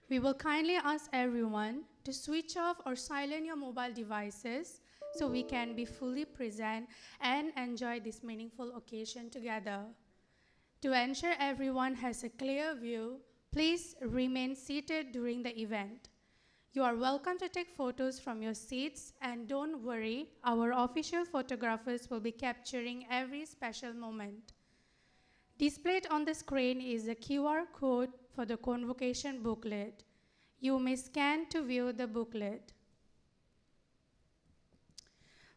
We will kindly ask everyone to switch off or silence your mobile devices so we can be fully present and enjoy this meaningful occasion together. To ensure everyone has a clear view, please remain seated during the event. You are welcome to take photos from your seats, and don't worry, our official photographers will be capturing every special moment. Displayed on the screen is a QR code for the convocation booklet. You may scan to view the booklet.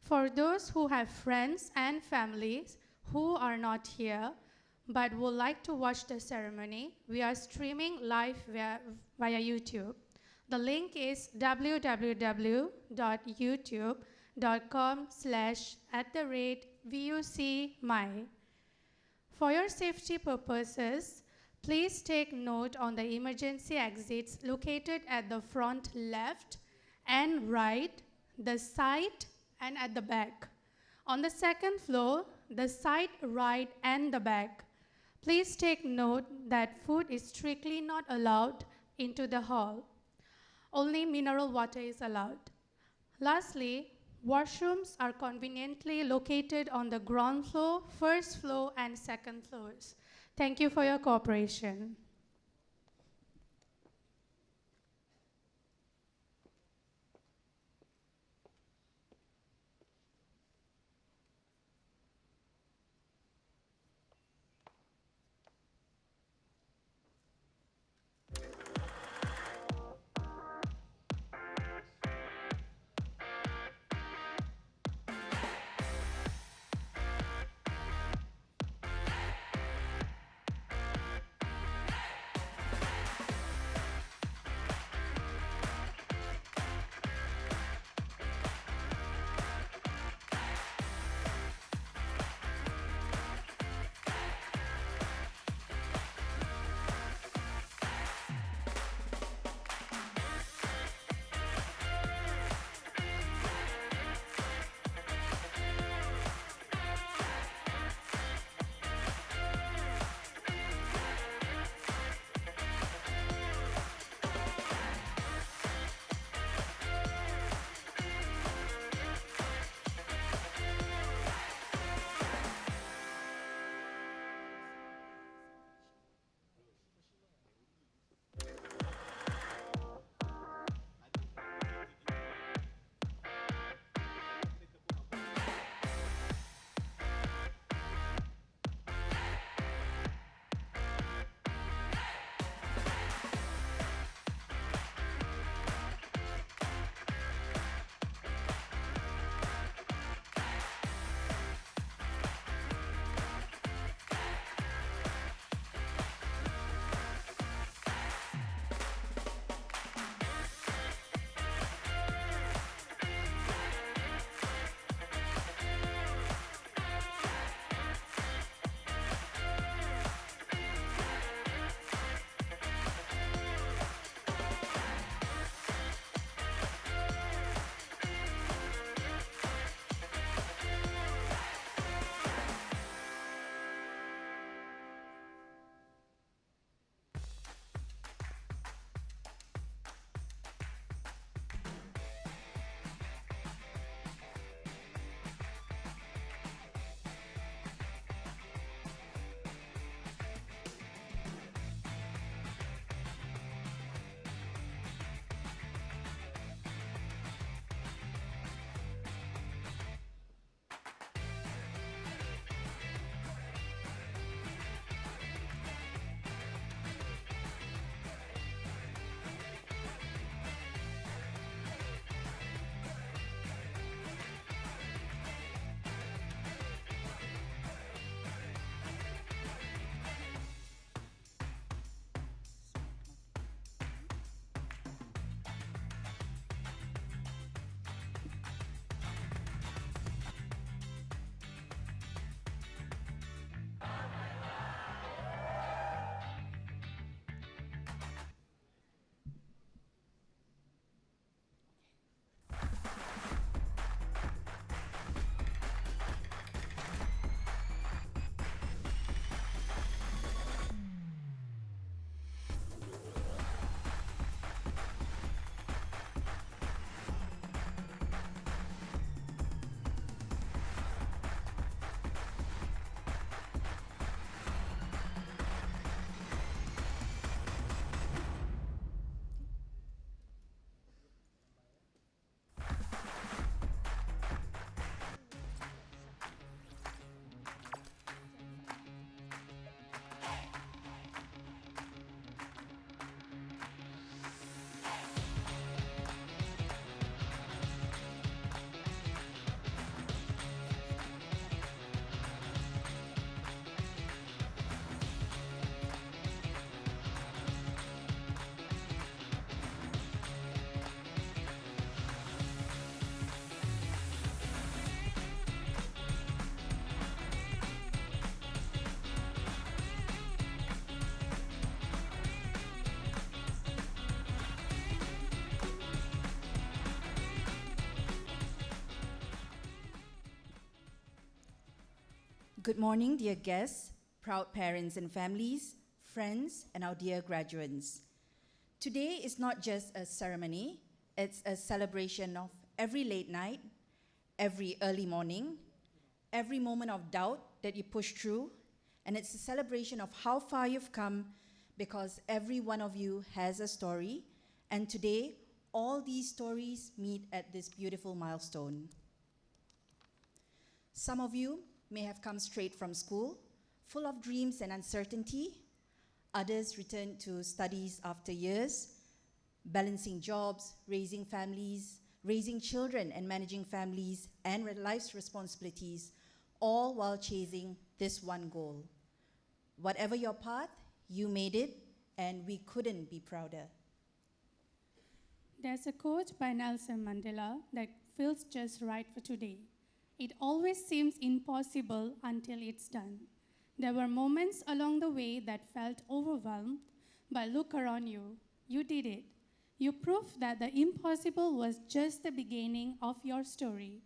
For those who have friends and families who are not here but would like to watch the ceremony, we are streaming live via YouTube. The link is www.youtube.com/@VUCMY. For your safety purposes, please take note on the emergency exits located at the front left and right, the side, and at the back. On the second floor, the side, right, and the back. Please take note that food is strictly not allowed into the hall. Only mineral water is allowed. Lastly, washrooms are conveniently located on the ground floor, first floor, and second floors. Thank you for your cooperation. Good morning, dear guests, proud parents and families, friends, and our dear graduates. Today is not just a ceremony, it's a celebration of every late night, every early morning, every moment of doubt that you push through, and it's a celebration of how far you've come because every one of you has a story, and today, all these stories meet at this beautiful milestone. Some of you may have come straight from school, full of dreams and uncertainty. Others returned to studies after years, balancing jobs, raising families, raising children and managing families and life's responsibilities, all while chasing this one goal. Whatever your path, you made it, and we couldn't be prouder. There's a quote by Nelson Mandela that feels just right for today. It always seems impossible until it's done. There were moments along the way that felt overwhelmed, but look around you. You did it. You proved that the impossible was just the beginning of your story.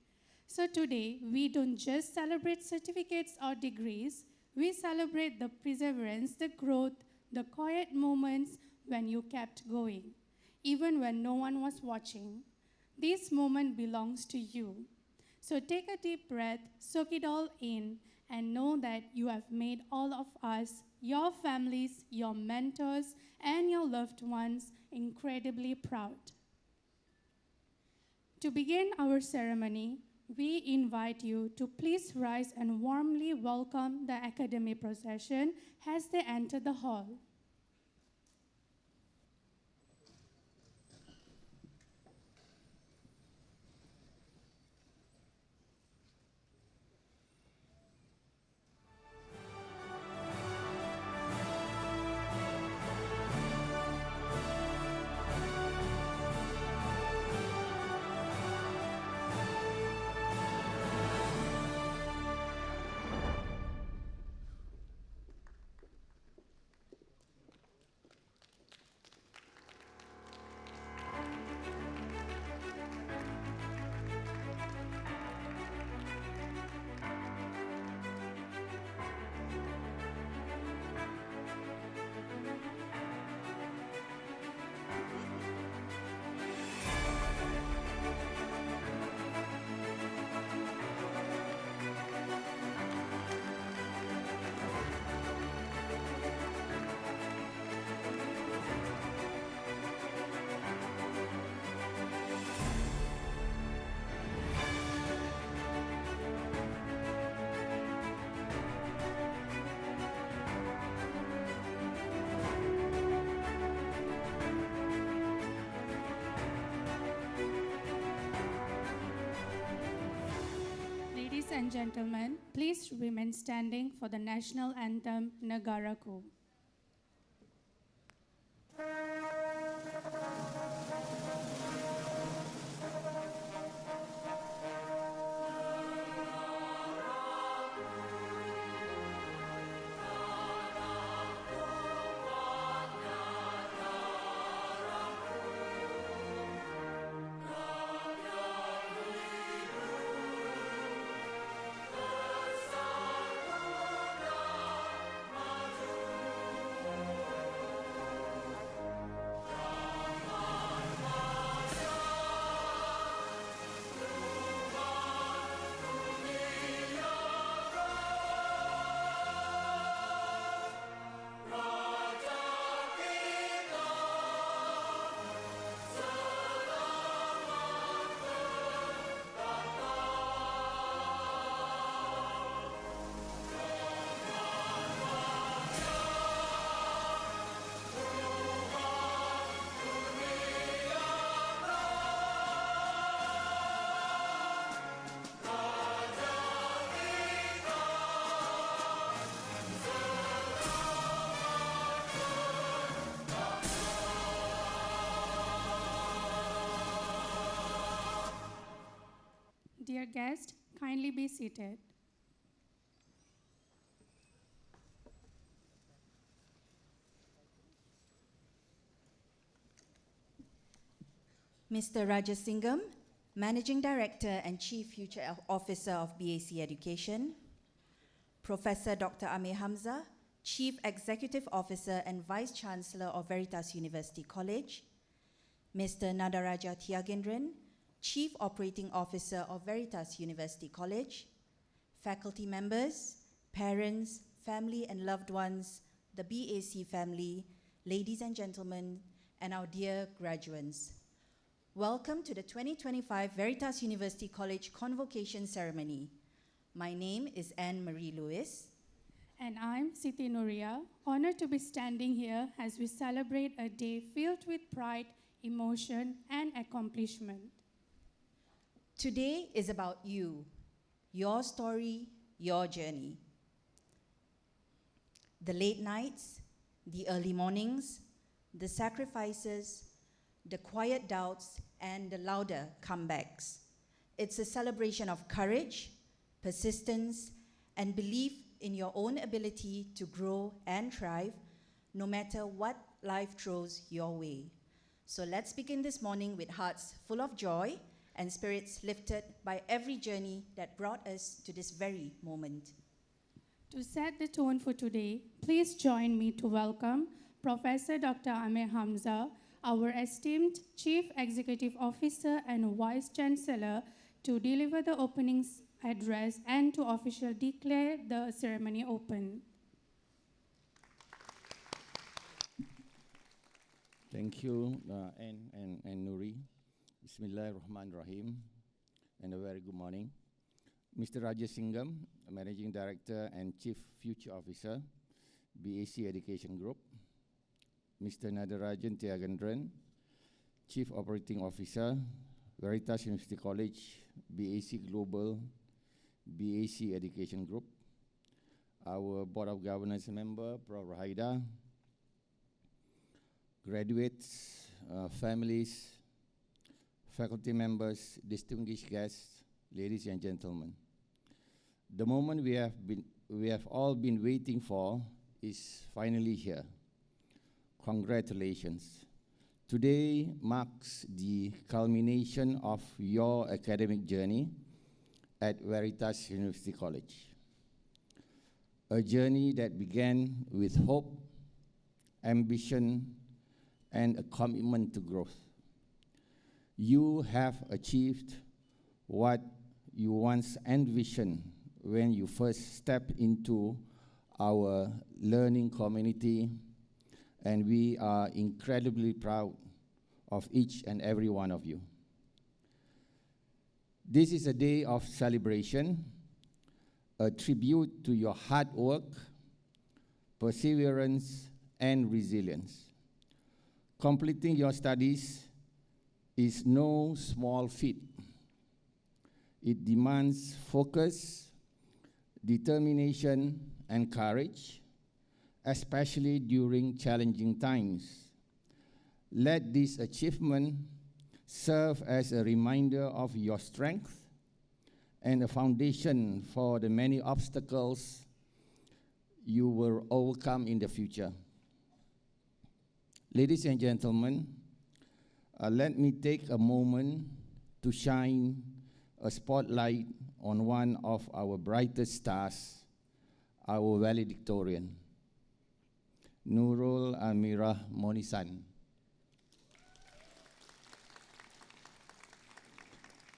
So today, we don't just celebrate certificates or degrees, we celebrate the perseverance, the growth, the quiet moments when you kept going, even when no one was watching. This moment belongs to you. So take a deep breath, soak it all in, and know that you have made all of us, your families, your mentors, and your loved ones incredibly proud. To begin our ceremony, we invite you to please rise and warmly welcome the Academy procession as they enter the hall. Ladies and gentlemen, please remain standing for the national anthem, Negaraku. Dear guests, kindly be seated. Mr. Rajasingham, Managing Director and Chief Future Officer of BAC Education. Professor Dr. Amir Hamza, Chief Executive Officer and Vice Chancellor of Veritas University College, Mr. Nadaraja Thiagendran, Chief Operating Officer of Veritas University College, faculty members, parents, family and loved ones, the BAC family, ladies and gentlemen, and our dear graduates. Welcome to the 2025 Veritas University College Convocation Ceremony. My name is Anne Marie Lewis. And I'm Siti Nuria, honored to be standing here as we celebrate a day filled with pride, emotion, and accomplishment. Today is about you, your story, your journey. The late nights, the early mornings, the sacrifices, the quiet doubts, and the louder comebacks. It's a celebration of courage, persistence, and belief in your own ability to grow and thrive, no matter what life throws your way. So let's begin this morning with hearts full of joy and spirits lifted by every journey that brought us to this very moment. To set the tone for today, please join me to welcome Professor Dr. Amir Hamza, our esteemed Chief Executive Officer and Vice Chancellor, to deliver the opening address and to officially declare the ceremony open. Thank you, Anne and Nuri. Bismillahirrahmanirrahim, and a very good morning. Mr. Rajesh Singham, Managing Director and Chief Future Officer, BAC Education Group. Mr. Nadarajan Thiagendran, Chief Operating Officer, Veritas University College, BAC Global, BAC Education Group. Our Board of Governors member, Prof. Rahida, graduates, families, faculty members, distinguished guests, ladies and gentlemen. The moment we have all been waiting for is finally here. Congratulations. Today marks the culmination of your academic journey at Veritas University College. A journey that began with hope, ambition, and a commitment to growth. You have achieved what you once envisioned when you first stepped into our learning community, and we are incredibly proud of each and every one of you. This is a day of celebration, a tribute to your hard work, perseverance, and resilience. Completing your studies is no small feat. It demands focus, determination, and courage, especially during challenging times. Let this achievement serve as a reminder of your strength and a foundation for the many obstacles you will overcome in the future. Ladies and gentlemen, let me take a moment to shine a spotlight on one of our brightest stars, our valedictorian, Nurul Amira Monisan.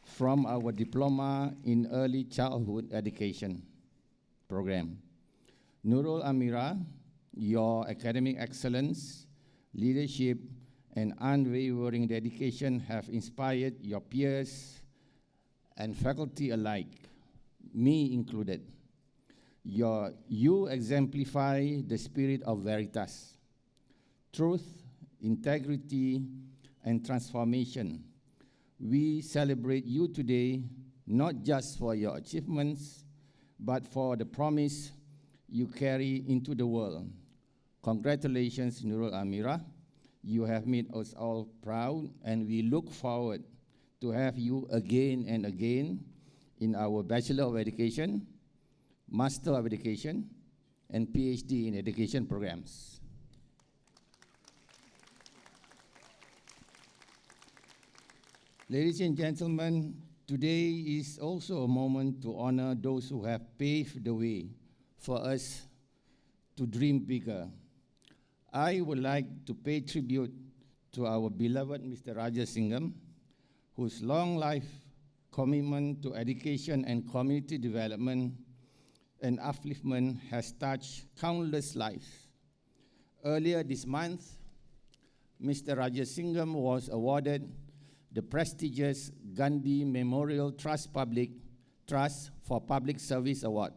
From our Diploma in Early Childhood Education program. Nurul Amira, your academic excellence, leadership, and unwavering dedication have inspired your peers and faculty alike, me included. You exemplify the spirit of Veritas, truth, integrity, and transformation. We celebrate you today, not just for your achievements, but for the promise you carry into the world. Congratulations, Nurul Amira. You have made us all proud, and we look forward to have you again and again in our Bachelor of Education, Master of Education, and PhD in Education programs. Ladies and gentlemen, today is also a moment to honor those who have paved the way for us to dream bigger. I would like to pay tribute to our beloved Mr. Rajasingham, whose long life commitment to education and community development and upliftment has touched countless lives. Earlier this month, Mr. Rajasingham was awarded the prestigious Gandhi Memorial Trust for Public Service Award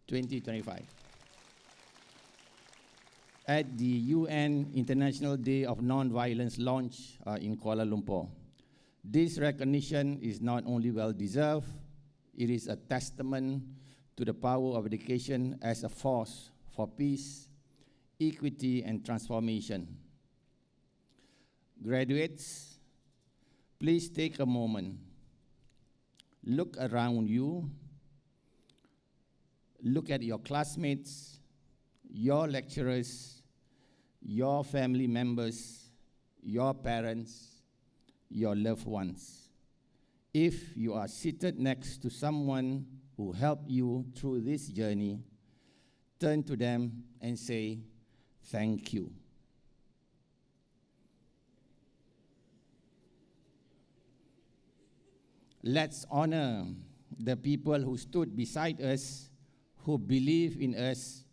2025 at the UN International Day of Nonviolence launch in Kuala Lumpur. This recognition is not only well-deserved, it is a testament to the power of education as a force for peace, equity, and transformation. Graduates, please take a moment. Look around you. Look at your classmates, your lecturers, your family members, your parents, your loved ones. If you are seated next to someone who helped you through this journey, turn to them and say, thank you. Let's honor the people who stood beside us, who believed in us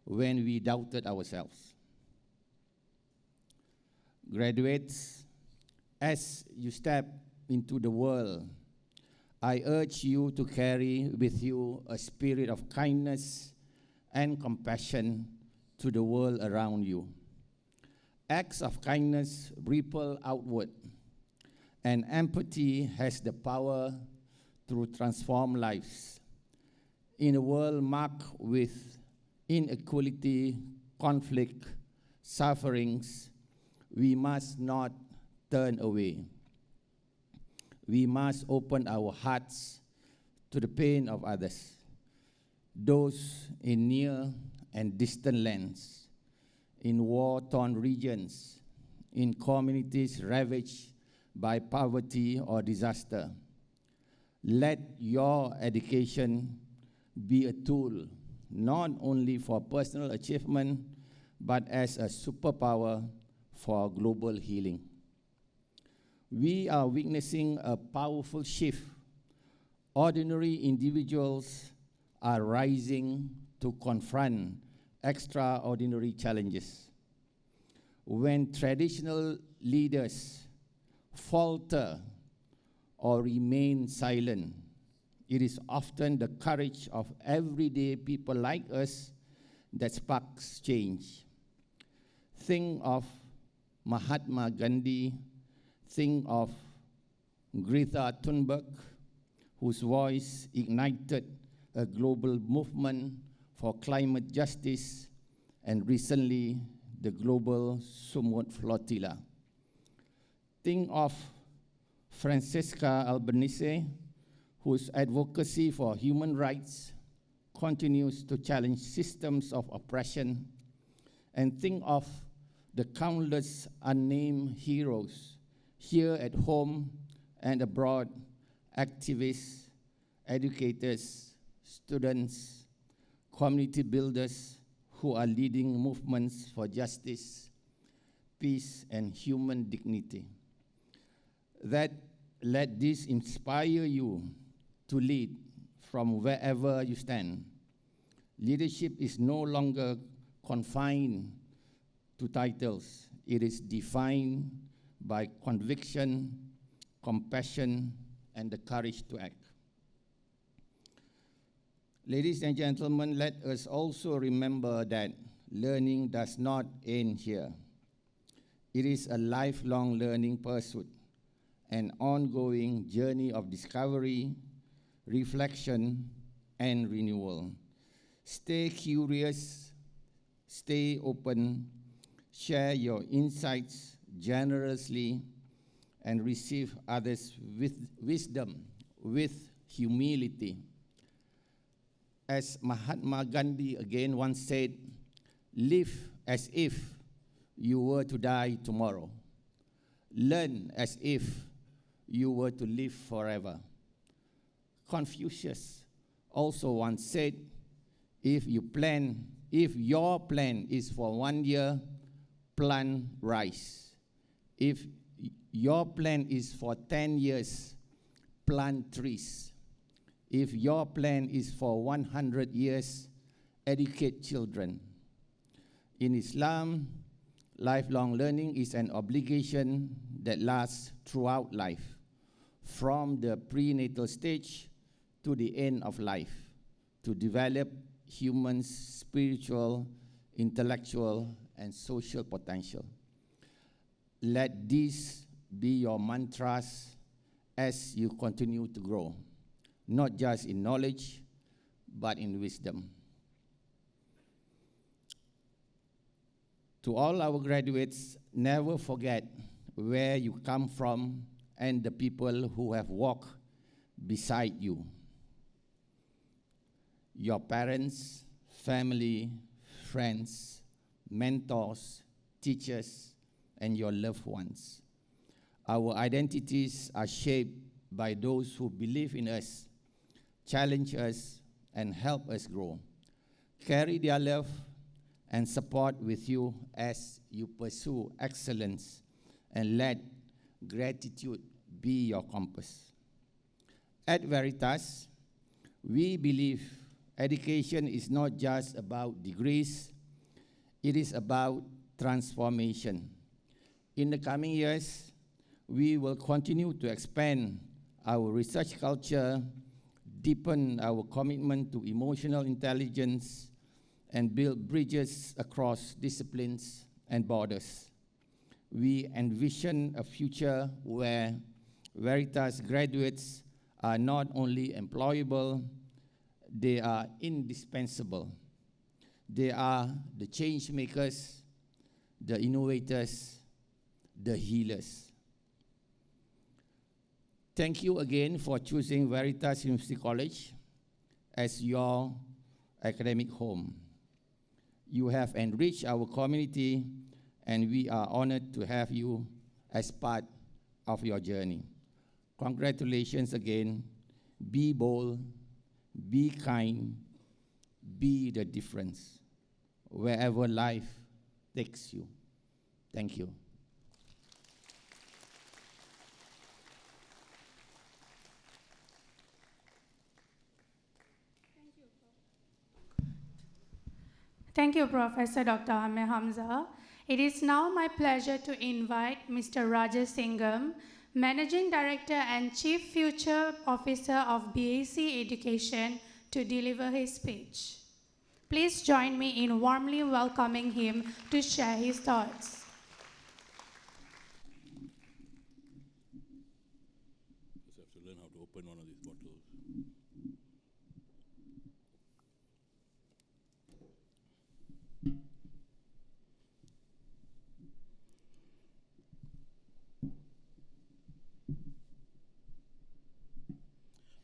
when we doubted ourselves. Graduates, as you step into the world, I urge you to carry with you a spirit of kindness and compassion to the world around you. Acts of kindness ripple outward, and empathy has the power to transform lives. In a world marked with inequality, conflict, sufferings, we must not turn away. We must open our hearts to the pain of others, those in near and distant lands, in war-torn regions, in communities ravaged by poverty or disaster. Let your education be a tool not only for personal achievement, but as a superpower for global healing. We are witnessing a powerful shift. Ordinary individuals are rising to confront extraordinary challenges. When traditional leaders falter or remain silent, it is often the courage of everyday people like us that sparks change. Think of Mahatma Gandhi, think of Greta Thunberg, whose voice ignited a global movement for climate justice, and recently the global Sumut Flotilla. Think of Francesca Albanese, whose advocacy for human rights continues to challenge systems of oppression, and think of the countless unnamed heroes here at home and abroad, activists, educators, students, community builders who are leading movements for justice, peace, and human dignity. Let this inspire you to lead from wherever you stand. Leadership is no longer confined to titles. It is defined by conviction, compassion, and the courage to act. Ladies and gentlemen, let us also remember that learning does not end here. It is a lifelong learning pursuit, an ongoing journey of discovery, reflection, and renewal. Stay curious, stay open, share your insights generously, and receive others with wisdom, with humility. As Mahatma Gandhi again once said, live as if you were to die tomorrow. Learn as if you were to live forever. Confucius also once said, If your plan is for 1 year, plant rice. If your plan is for 10 years, plant trees. If your plan is for 100 years, educate children. In Islam, lifelong learning is an obligation that lasts throughout life, from the prenatal stage to the end of life, to develop humans' spiritual, intellectual, and social potential. Let these be your mantras as you continue to grow, not just in knowledge, but in wisdom. To all our graduates, never forget where you come from and the people who have walked beside you. Your parents, family, friends, mentors, teachers, and your loved ones. Our identities are shaped by those who believe in us, challenge us, and help us grow. Carry their love and support with you as you pursue excellence, and let gratitude be your compass. At Veritas, we believe education is not just about degrees, it is about transformation. In the coming years, we will continue to expand our research culture, deepen our commitment to emotional intelligence, and build bridges across disciplines and borders. We envision a future where Veritas graduates are not only employable, they are indispensable. They are the change makers, the innovators, the healers. Thank you again for choosing Veritas University College as your academic home. You have enriched our community, and we are honored to have you as part of your journey. Congratulations again. Be bold, be kind, be the difference wherever life takes you. Thank you. Thank you, Professor Dr. Ahmed Hamza. It is now my pleasure to invite Mr. Rajesh Singham, Managing Director and Chief Future Officer of BAC Education, to deliver his speech. Please join me in warmly welcoming him to share his thoughts. Just have to learn how to open one of these bottles.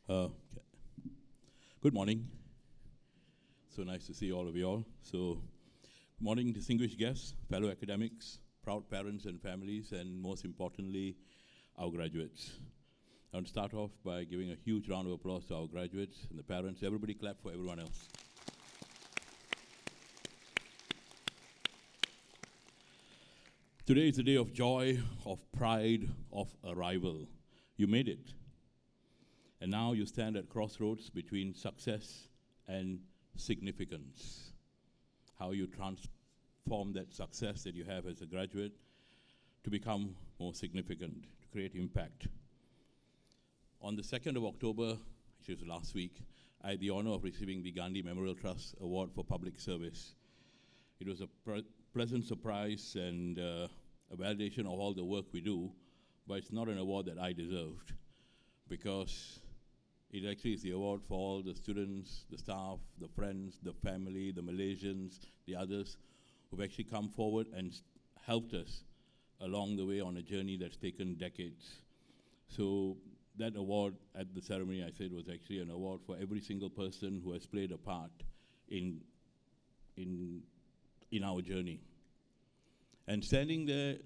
Okay. Good morning. So nice to see all of you all. So, good morning, distinguished guests, fellow academics, proud parents and families, and most importantly, our graduates. I want to start off by giving a huge round of applause to our graduates and the parents. Everybody clap for everyone else. Today is a day of joy, of pride, of arrival. You made it. And now you stand at crossroads between success and significance. How you transform that success that you have as a graduate to become more significant, to create impact. On the 2nd of October, which was last week, I had the honor of receiving the Gandhi Memorial Trust Award for Public Service. It was a pleasant surprise and a validation of all the work we do, but it's not an award that I deserved, because it actually is the award for all the students, the staff, the friends, the family, the Malaysians, the others who've actually come forward and helped us along the way on a journey that's taken decades. So that award at the ceremony, I said, was actually an award for every single person who has played a part in our journey. And standing there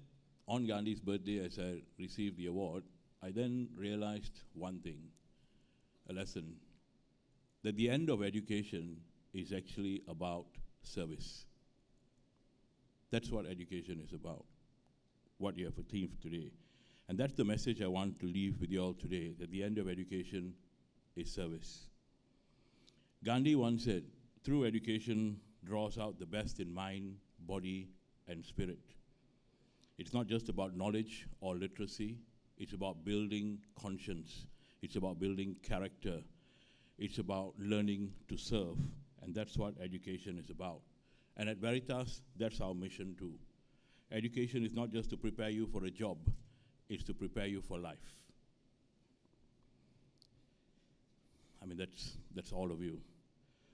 on Gandhi's birthday as I received the award, I then realized one thing, a lesson, that the end of education is actually about service. That's what education is about, what you have a theme today. And that's the message I want to leave with you all today, that the end of education is service. Gandhi once said, true education draws out the best in mind, body, and spirit. It's not just about knowledge or literacy, it's about building conscience, it's about building character, it's about learning to serve, and that's what education is about. And at Veritas, that's our mission too. Education is not just to prepare you for a job, it's to prepare you for life. I mean, that's all of you.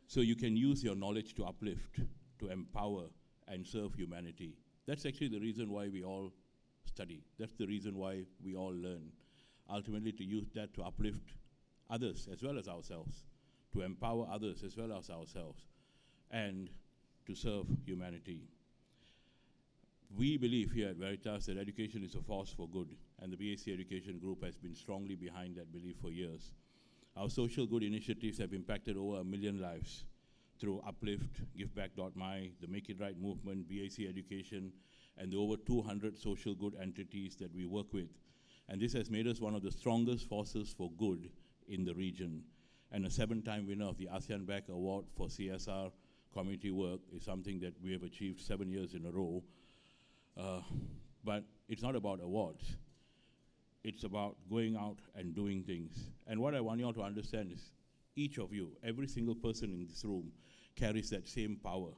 So you can use your knowledge to uplift, to empower, and serve humanity. That's actually the reason why we all study. That's the reason why we all learn. Ultimately, to use that to uplift others as well as ourselves, to empower others as well as ourselves, and to serve humanity. We believe here at Veritas that education is a force for good, and the BAC Education Group has been strongly behind that belief for years. Our social good initiatives have impacted over 1 million lives through Uplift, GiveBack.my, the Make It Right movement, BAC Education, and the over 200 social good entities that we work with. And this has made us one of the strongest forces for good in the region. And a 7-time winner of the ASEAN Back Award for CSR community work is something that we have achieved 7 years in a row. But it's not about awards. It's about going out and doing things. And what I want you all to understand is each of you, every single person in this room, carries that same power.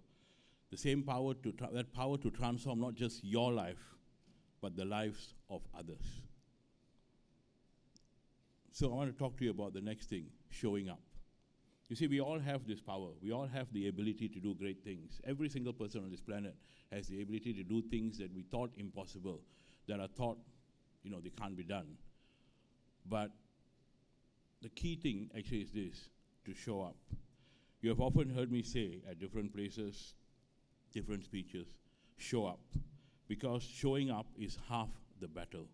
The same power that power to transform not just your life, but the lives of others. So I want to talk to you about the next thing, showing up. You see, we all have this power. We all have the ability to do great things. Every single person on this planet has the ability to do things that we thought impossible, that are thought, they can't be done. But the key thing actually is this, to show up. You have often heard me say at different places, different speeches, show up. Because showing up is half the battle.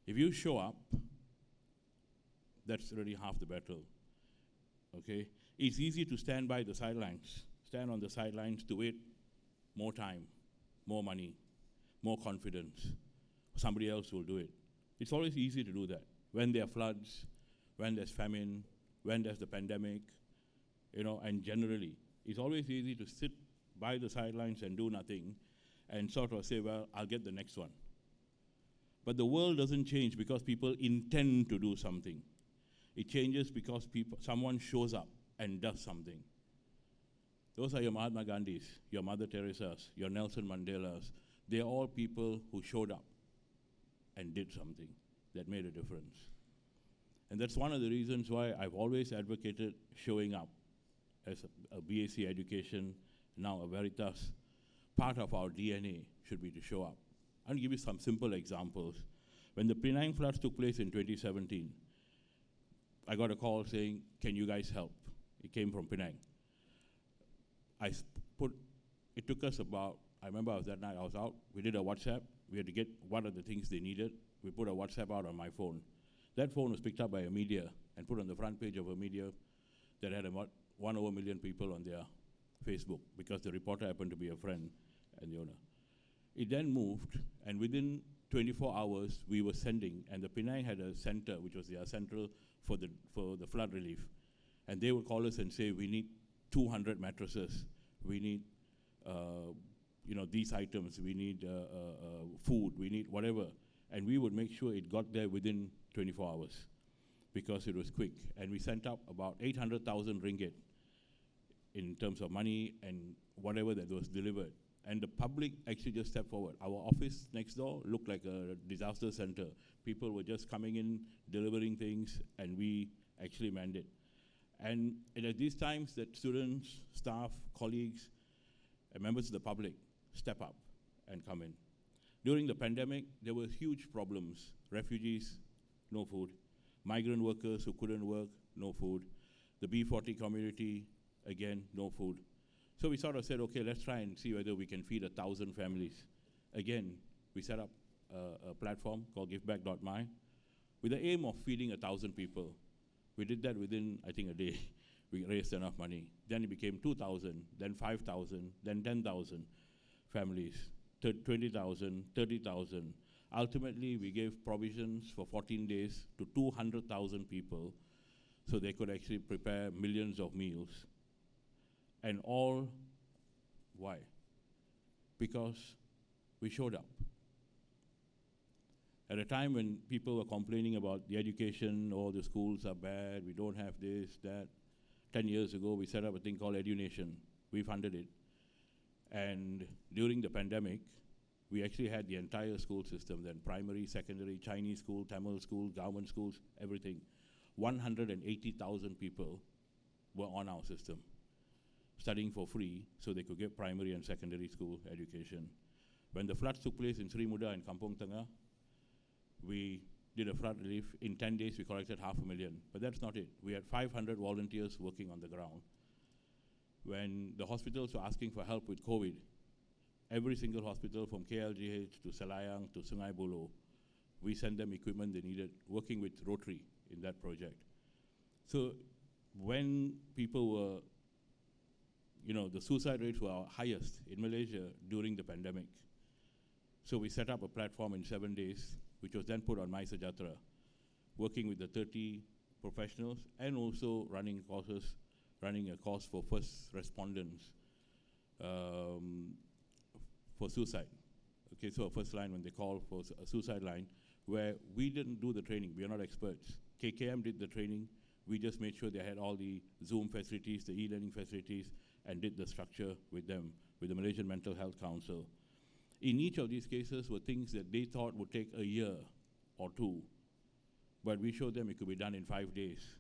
If you show up, that's already half the battle. Okay? It's easy to stand by the sidelines, stand on the sidelines to wait more time, more money, more confidence. Somebody else will do it. It's always easy to do that. When there are floods, when there's famine, when there's the pandemic, and generally, it's always easy to sit by the sidelines and do nothing and sort of say, well, I'll get the next one. But the world doesn't change because people intend to do something. It changes because someone shows up and does something. Those are your Mahatma Gandhis, your Mother Teresa's, your Nelson Mandela's. They're all people who showed up and did something that made a difference. And that's one of the reasons why I've always advocated showing up as a BAC education, now a Veritas. Part of our DNA should be to show up. I'll give you some simple examples. When the Penang floods took place in 2017, I got a call saying, can you guys help? It came from Penang. It took us about, I remember that night I was out, we did a WhatsApp, we had to get what are the things they needed. We put a WhatsApp out on my phone. That phone was picked up by a media and put on the front page of a media that had about 1 over million people on their Facebook because the reporter happened to be a friend and the owner. It then moved, and within 24 hours, we were sending, and the Penang had a center, which was their central for the flood relief. And they would call us and say, we need 200 mattresses, we need these items, we need food, we need whatever. And we would make sure it got there within 24 hours because it was quick. And we sent up about 800,000 ringgit in terms of money and whatever that was delivered. And the public actually just stepped forward. Our office next door looked like a disaster center. People were just coming in, delivering things, and we actually manned it. And at these times that students, staff, colleagues, and members of the public step up and come in. During the pandemic, there were huge problems. Refugees, no food. Migrant workers who couldn't work, no food. The B40 community, again, no food. So we sort of said, okay, let's try and see whether we can feed 1,000 families. Again, we set up a platform called GiveBack.my with the aim of feeding 1,000 people. We did that within, I think, a day. we raised enough money. Then it became 2,000, then 5,000, then 10,000 families, 20,000, 30,000. Ultimately, we gave provisions for 14 days to 200,000 people so they could actually prepare millions of meals. And all, why? Because we showed up. At a time when people were complaining about the education, all the schools are bad, we don't have this, that. 10 years ago, we set up a thing called EduNation. We funded it. And during the pandemic, we actually had the entire school system then, primary, secondary, Chinese school, Tamil school, government schools, everything. 180,000 people were on our system, studying for free so they could get primary and secondary school education. When the floods took place in Sri Muda and Kampong Tengah, we did a flood relief. In 10 days, we collected 500,000. But that's not it. We had 500 volunteers working on the ground. When the hospitals were asking for help with COVID, every single hospital from KLGH to Selayang to Sungai Buloh, we sent them equipment they needed, working with Rotary in that project. So when people were, the suicide rates were our highest in Malaysia during the pandemic. So we set up a platform in 7 days, which was then put on My Sejahtera, working with the 30 professionals and also running a course for first respondents for suicide. Okay, so a first line when they call for a suicide line, where we didn't do the training, we are not experts. KKM did the training, we just made sure they had all the Zoom facilities, the e-learning facilities, and did the structure with them, with the Malaysian Mental Health Council. In each of these cases were things that they thought would take a year or two, but we showed them it could be done in 5 days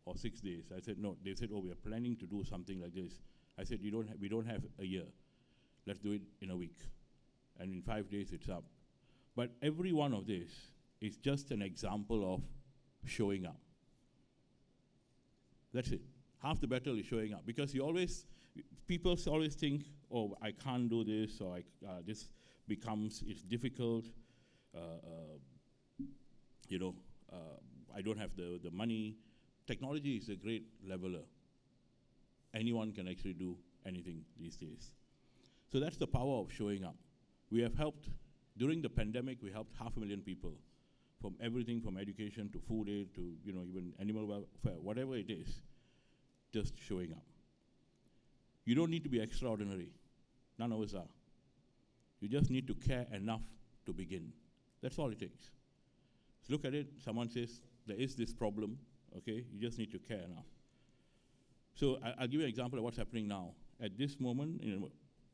or 6 days. I said, no. They said, oh, we are planning to do something like this. I said, we don't have a year. Let's do it in a week. And in 5 days, it's up. But every one of this is just an example of showing up. That's it. Half the battle is showing up. Because people always think, oh, I can't do this, or this it's difficult. I don't have the money. Technology is a great leveler. Anyone can actually do anything these days. So that's the power of showing up. We have helped, during the pandemic, we helped 500,000 people, from everything from education to food aid to even animal welfare, whatever it is, just showing up. You don't need to be extraordinary. None of us are. You just need to care enough to begin. That's all it takes. So look at it, someone says, there is this problem, okay? You just need to care enough. So I'll give you an example of what's happening now. At this moment,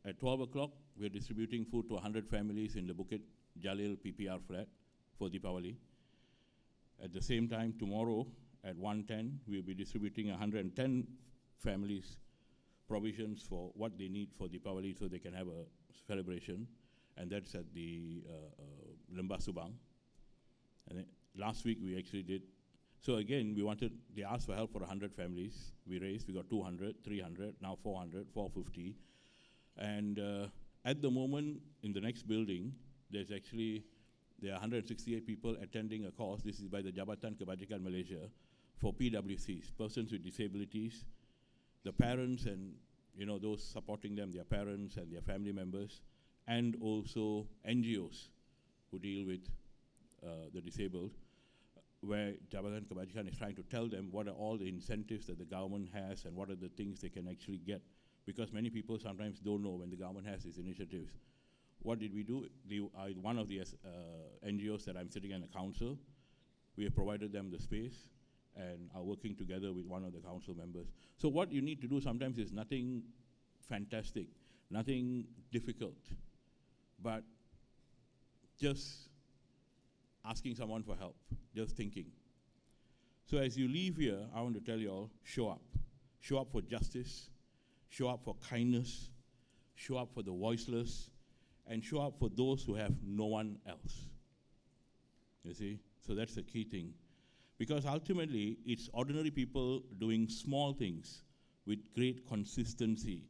at 12 o'clock, we're distributing food to 100 families in the Bukit Jalil PPR flat for Deepavali. At the same time, tomorrow at 1:10, we'll be distributing 110 families provisions for what they need for Deepavali so they can have a celebration. And that's at the Lembah Subang. And last week we actually did. So again, they asked for help for 100 families. We got 200, 300, now 400, 450. And at the moment, in the next building, there are 168 people attending a course. This is by the Jabatan Kebajikan Malaysia for PWCs, persons with disabilities. The parents and those supporting them, their parents and their family members, and also NGOs who deal with the disabled, where Jabatan Kebajikan is trying to tell them what are all the incentives that the government has and what are the things they can actually get. Because many people sometimes don't know when the government has these initiatives. What did we do? One of the NGOs that I'm sitting in the council, we have provided them the space and are working together with one of the council members. So what you need to do sometimes is nothing fantastic, nothing difficult, but just asking someone for help, just thinking. So as you leave here, I want to tell you all, show up. Show up for justice, show up for kindness, show up for the voiceless, and show up for those who have no one else. You see? So that's the key thing. Because ultimately, it's ordinary people doing small things with great consistency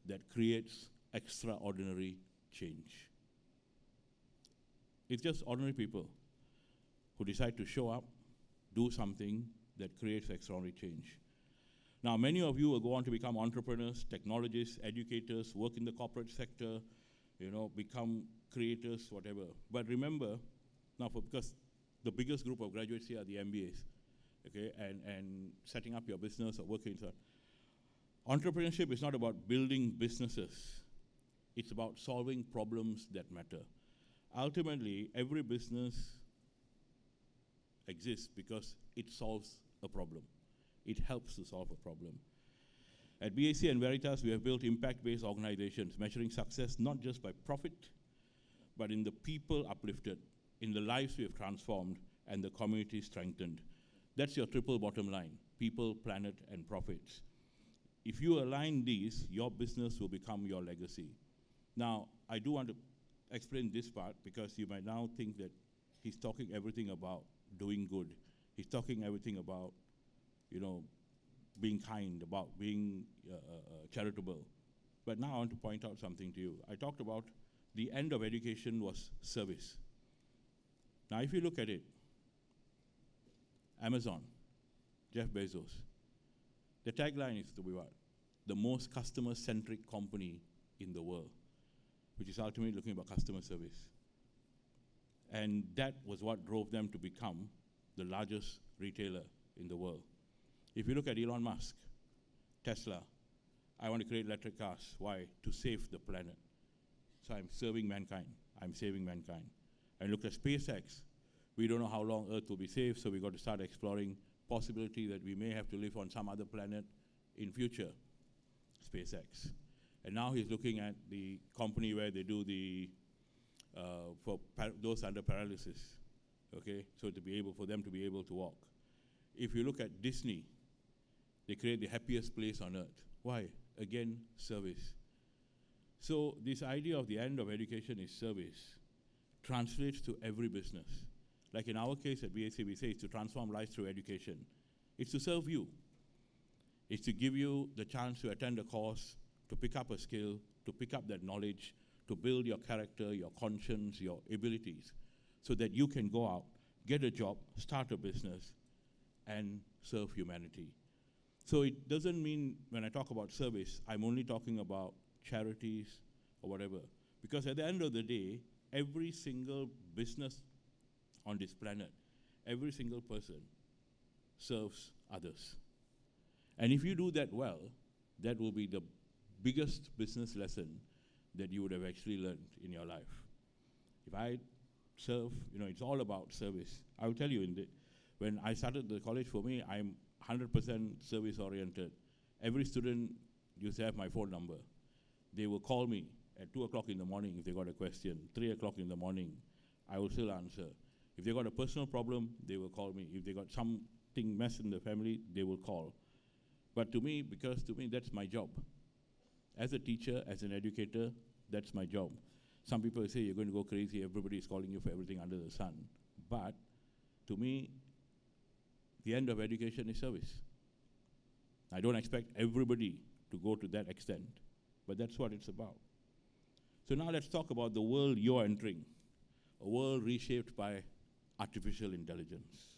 that creates extraordinary change. It's just ordinary people who decide to show up, do something that creates extraordinary change. Now, many of you will go on to become entrepreneurs, technologists, educators, work in the corporate sector, become creators, whatever. But remember, now because the biggest group of graduates here are the MBAs, okay, and setting up your business or working inside. Entrepreneurship is not about building businesses. It's about solving problems that matter. Ultimately, every business exists because it solves a problem. It helps to solve a problem. At BAC and Veritas, we have built impact-based organizations measuring success not just by profit, but in the people uplifted, in the lives we have transformed, and the community strengthened. That's your triple bottom line: people, planet, and profits. If you align these, your business will become your legacy. Now, I do want to explain this part because you might now think that he's talking everything about doing good. He's talking everything about, being kind, about being charitable. But now I want to point out something to you. I talked about the end of education was service. Now, if you look at it, Amazon, Jeff Bezos, the tagline is to be what? The most customer-centric company in the world, which is ultimately looking about customer service. And that was what drove them to become the largest retailer in the world. If you look at Elon Musk, Tesla, I want to create electric cars. Why? To save the planet. So I'm serving mankind. I'm saving mankind. And look at SpaceX. We don't know how long Earth will be safe, so we've got to start exploring possibility that we may have to live on some other planet in future. SpaceX. And now he's looking at the company where they do the, for those under paralysis, okay? So for them to be able to walk. If you look at Disney, they create the happiest place on earth. Why? Again, service. So this idea of the end of education is service translates to every business. Like in our case at BAC, we say it's to transform lives through education. It's to serve you. It's to give you the chance to attend a course, to pick up a skill, to pick up that knowledge, to build your character, your conscience, your abilities, so that you can go out, get a job, start a business, and serve humanity. So it doesn't mean when I talk about service, I'm only talking about charities or whatever. Because at the end of the day, every single business on this planet, every single person serves others. And if you do that well, that will be the biggest business lesson that you would have actually learned in your life. If I serve, it's all about service. I will tell you, when I started the college, for me, I'm 100% service-oriented. Every student used to have my phone number. They will call me at 2 o'clock in the morning if they got a question, 3 o'clock in the morning, I will still answer. If they got a personal problem, they will call me. If they got something mess in the family, they will call. But because to me, that's my job. As a teacher, as an educator, that's my job. Some people say you're going to go crazy, everybody is calling you for everything under the sun. But to me, the end of education is service. I don't expect everybody to go to that extent, but that's what it's about. So now let's talk about the world you're entering, a world reshaped by artificial intelligence.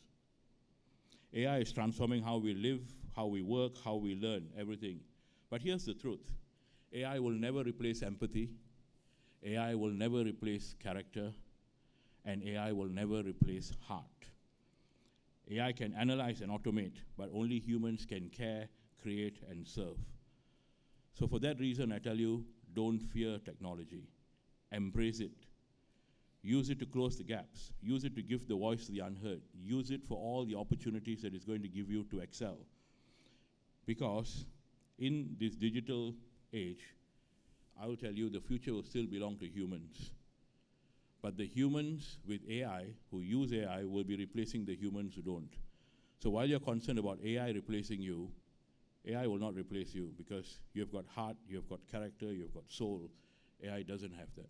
AI is transforming how we live, how we work, how we learn, everything. But here's the truth. AI will never replace empathy. AI will never replace character. And AI will never replace heart. AI can analyze and automate, but only humans can care, create, and serve. So for that reason, I tell you, don't fear technology. Embrace it. Use it to close the gaps. Use it to give the voice to the unheard. Use it for all the opportunities that it's going to give you to excel. Because in this digital age, I will tell you the future will still belong to humans. But the humans with AI, who use AI, will be replacing the humans who don't. So while you're concerned about AI replacing you, AI will not replace you because you've got heart, you've got character, you've got soul. AI doesn't have that.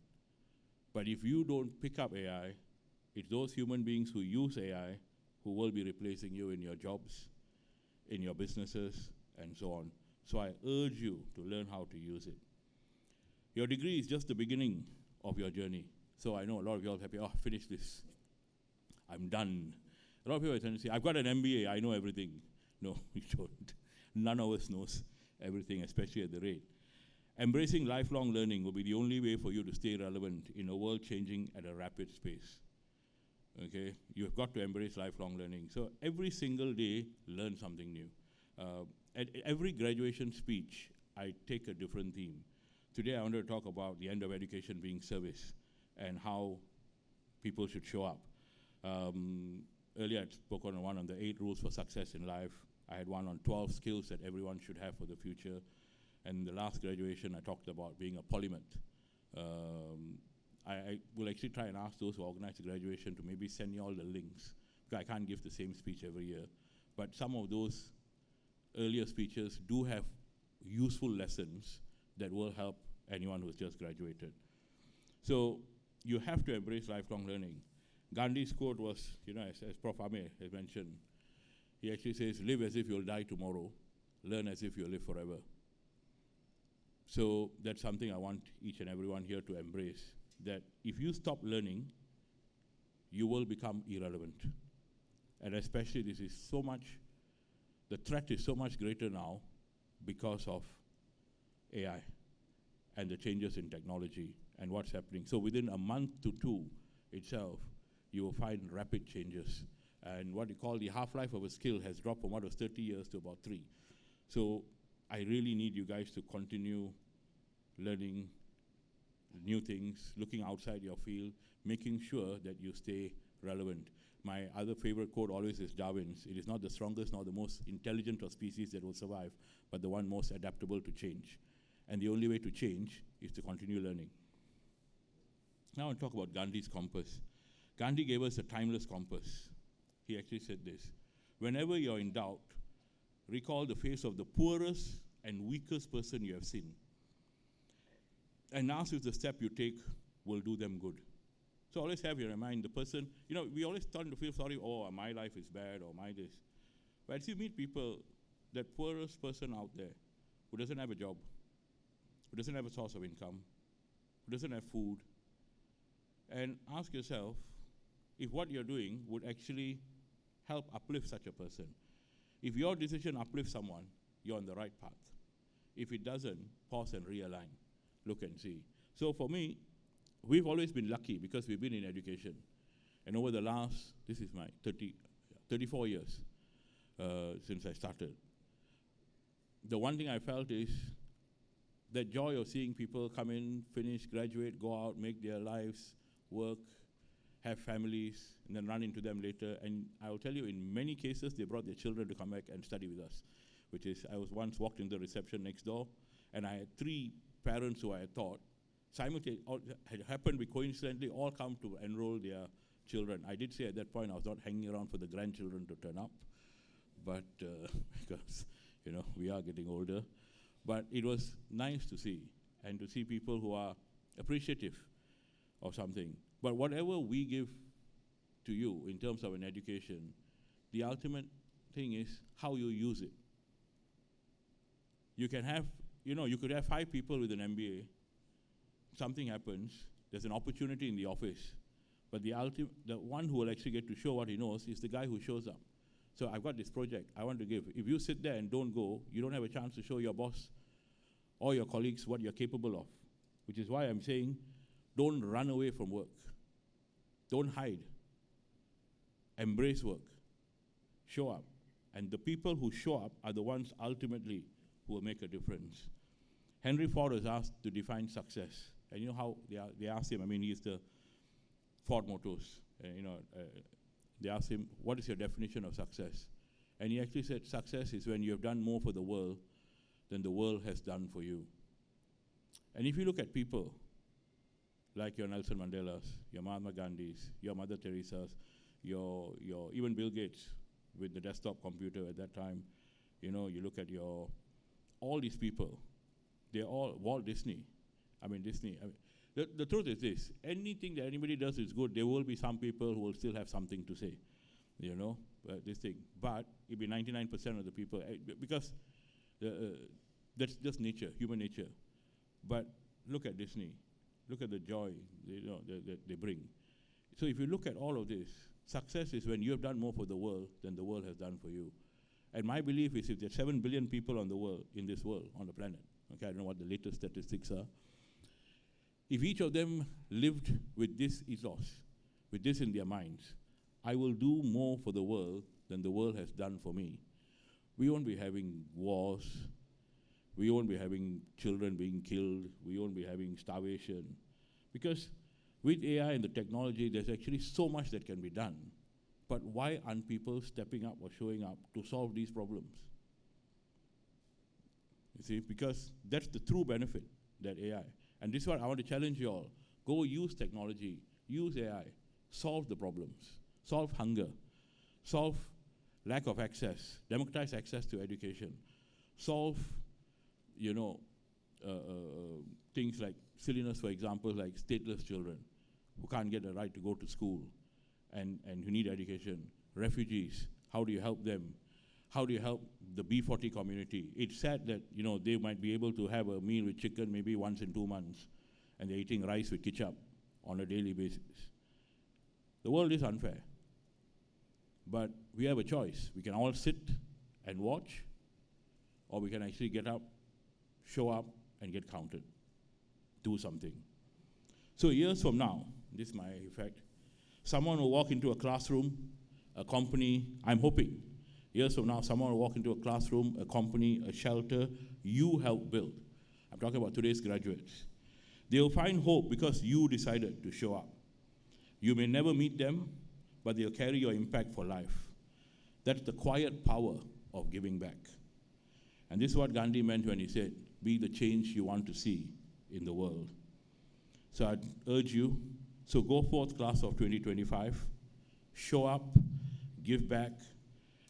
But if you don't pick up AI, it's those human beings who use AI who will be replacing you in your jobs, in your businesses, and so on. So I urge you to learn how to use it. Your degree is just the beginning of your journey. So I know a lot of you are happy, finish this. I'm done. A lot of people are trying to say, I've got an MBA, I know everything. No, you don't. none of us knows everything, especially at the rate. Embracing lifelong learning will be the only way for you to stay relevant in a world changing at a rapid pace. Okay, you've got to embrace lifelong learning. So every single day, learn something new. At every graduation speech, I take a different theme. Today, I want to talk about the end of education being service and how people should show up. Earlier, I spoke on one on the 8 rules for success in life. I had one on 12 skills that everyone should have for the future. And the last graduation, I talked about being a polymath. I will actually try and ask those who organize the graduation to maybe send you all the links, because I can't give the same speech every year. But some of those earlier speeches do have useful lessons that will help anyone who's just graduated. So you have to embrace lifelong learning. Gandhi's quote was, as Prof. Amir has mentioned, he actually says, live as if you'll die tomorrow, learn as if you'll live forever. So that's something I want each and everyone here to embrace, that if you stop learning, you will become irrelevant. And especially the threat is so much greater now because of AI and the changes in technology and what's happening. So within a month to 2 itself, you will find rapid changes. And what you call the half-life of a skill has dropped from what was 30 years to about 3. So I really need you guys to continue learning new things, looking outside your field, making sure that you stay relevant. My other favorite quote always is Darwin's. It is not the strongest nor the most intelligent of species that will survive, but the one most adaptable to change. And the only way to change is to continue learning. Now I'll talk about Gandhi's compass. Gandhi gave us a timeless compass. He actually said this: whenever you're in doubt, recall the face of the poorest and weakest person you have seen, and ask if the step you take will do them good. So always have in mind the person, we always start to feel sorry, oh, my life is bad, or my this. But as you meet people, that poorest person out there who doesn't have a job, who doesn't have a source of income, who doesn't have food, and ask yourself if what you're doing would actually help uplift such a person. If your decision uplifts someone, you're on the right path. If it doesn't, pause and realign. Look and see. So for me, we've always been lucky because we've been in education. And over the last, this is my 34 years since I started. The one thing I felt is that joy of seeing people come in, finish, graduate, go out, make their lives, work, have families, and then run into them later. And I will tell you, in many cases, they brought their children to come back and study with us, which is, I was once walked in the reception next door, and I had 3 parents who I had taught, simultaneously, had happened to coincidentally all come to enroll their children. I did say at that point I was not hanging around for the grandchildren to turn up, but because, we are getting older. But it was nice to see, and to see people who are appreciative of something. But whatever we give to you in terms of an education, the ultimate thing is how you use it. You can have, you could have 5 people with an MBA. Something happens, there's an opportunity in the office, but the one who will actually get to show what he knows is the guy who shows up. So I've got this project I want to give. If you sit there and don't go, you don't have a chance to show your boss or your colleagues what you're capable of, which is why I'm saying don't run away from work. Don't hide. Embrace work. Show up. And the people who show up are the ones ultimately who will make a difference. Henry Ford was asked to define success. And you know how they asked him, he's the Ford Motors. They asked him, what is your definition of success? And he actually said, success is when you have done more for the world than the world has done for you. And if you look at people, like your Nelson Mandelas, your Mahatma Gandhis, your Mother Teresa's, your even Bill Gates with the desktop computer at that time, you look at all these people, they're all Walt Disney. The truth is this: anything that anybody does is good. There will be some people who will still have something to say, this thing. But it'll be 99% of the people, because that's just nature, human nature. But look at Disney. Look at the joy that they bring. So if you look at all of this, success is when you have done more for the world than the world has done for you. And my belief is if there's 7 billion people on the world, in this world, on the planet, okay, I don't know what the latest statistics are, if each of them lived with this ethos, with this in their minds, I will do more for the world than the world has done for me. We won't be having wars. We won't be having children being killed. We won't be having starvation. Because with AI and the technology, there's actually so much that can be done. But why aren't people stepping up or showing up to solve these problems? You see, because that's the true benefit, that AI. And this is what I want to challenge you all. Go use technology, use AI, solve the problems, solve hunger, solve lack of access, democratize access to education, solve, things like silliness, for example, like stateless children who can't get a right to go to school and who need education, refugees, how do you help them? How do you help the B40 community? It's sad that, they might be able to have a meal with chicken maybe once in 2 months, and they're eating rice with ketchup on a daily basis. The world is unfair. But we have a choice. We can all sit and watch, or we can actually get up, show up, and get counted. Do something. So years from now, this is my effect, someone will walk into a classroom, a company, I'm hoping, years from now, someone will walk into a classroom, a company, a shelter you helped build. I'm talking about today's graduates. They'll find hope because you decided to show up. You may never meet them, but they'll carry your impact for life. That's the quiet power of giving back. And this is what Gandhi meant when he said, be the change you want to see in the world. So I urge you, so go forth, class of 2025, show up, give back,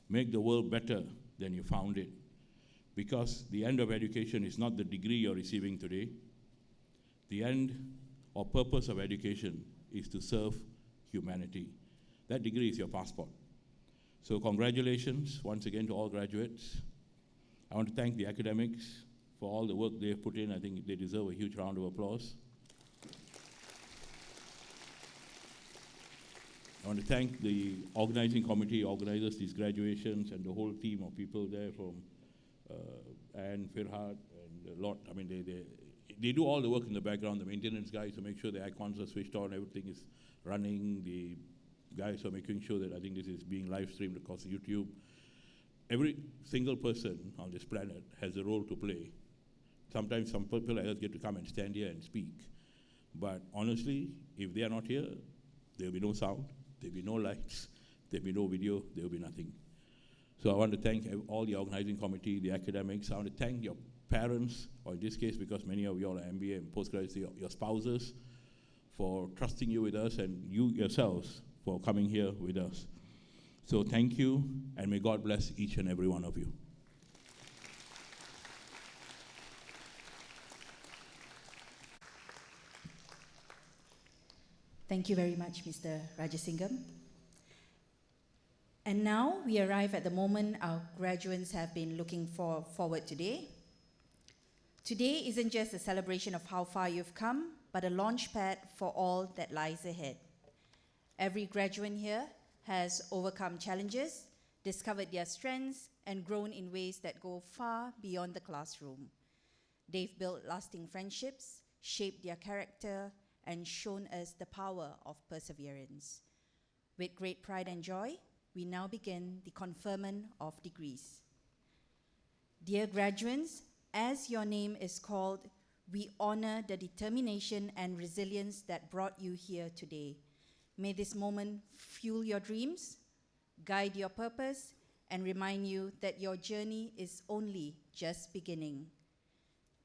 make the world better than you found it. Because the end of education is not the degree you're receiving today. The end or purpose of education is to serve humanity. That degree is your passport. So congratulations once again to all graduates. I want to thank the academics for all the work they've put in. I think they deserve a huge round of applause. I want to thank the organizing committee, organizers these graduations, and the whole team of people there from Anne, Firhat, and a lot. I mean, they do all the work in the background, the maintenance guys to make sure the icons are switched on, everything is running, the guys are making sure that I think this is being live streamed across YouTube. Every single person on this planet has a role to play. Sometimes some people like us get to come and stand here and speak. But honestly, if they are not here, there will be no sound, there will be no lights, there will be no video, there will be nothing. So I want to thank all the organizing committee, the academics. I want to thank your parents, or in this case, because many of you all are MBA and postgraduates, your spouses, for trusting you with us, and you yourselves for coming here with us. So thank you, and may God bless each and every one of you. Thank you very much, Mr. Rajasingham. And now we arrive at the moment our graduates have been looking forward today. Today isn't just a celebration of how far you've come, but a launch pad for all that lies ahead. Every graduate here has overcome challenges, discovered their strengths, and grown in ways that go far beyond the classroom. They've built lasting friendships, shaped their character, and shown us the power of perseverance. With great pride and joy, we now begin the conferment of degrees. Dear graduates, as your name is called, we honor the determination and resilience that brought you here today. May this moment fuel your dreams, guide your purpose, and remind you that your journey is only just beginning.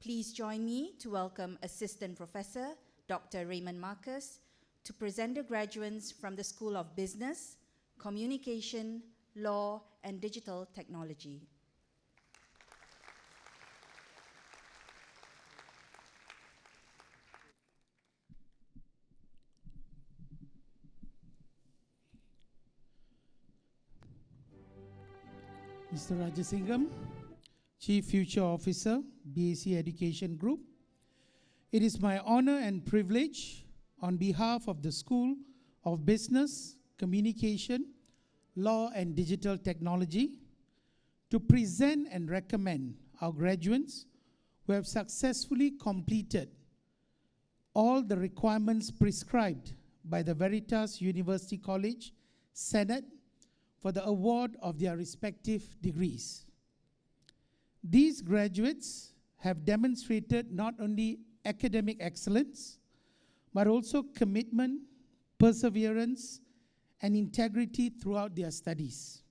Please join me to welcome Assistant Professor Dr. Raymond Marcus to present the graduates from the School of Business, Communication, Law, and Digital Technology. Mr. Rajasingham, Chief Future Officer, BAC Education Group. It is my honor and privilege on behalf of the School of Business, Communication, Law and Digital Technology to present and recommend our graduates who have successfully completed all the requirements prescribed by the Veritas University College Senate for the award of their respective degrees. These graduates have demonstrated not only academic excellence, but also commitment, perseverance, and integrity throughout their studies.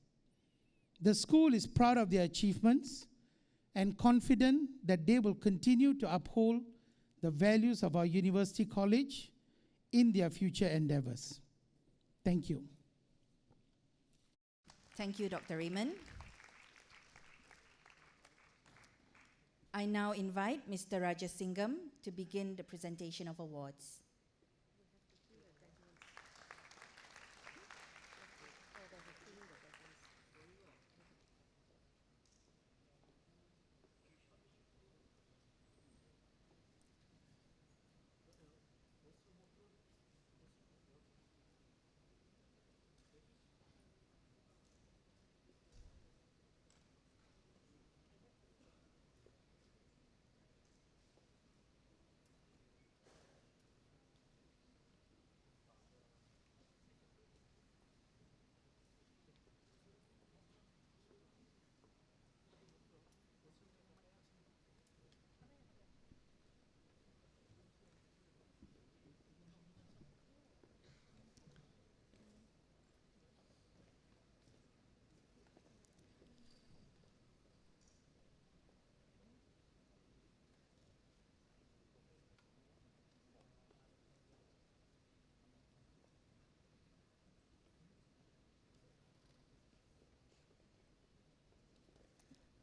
The school is proud of their achievements and confident that they will continue to uphold the values of our university college in their future endeavors. Thank you. Thank you, Dr. Raymond. I now invite Mr. Rajasingham to begin the presentation of awards.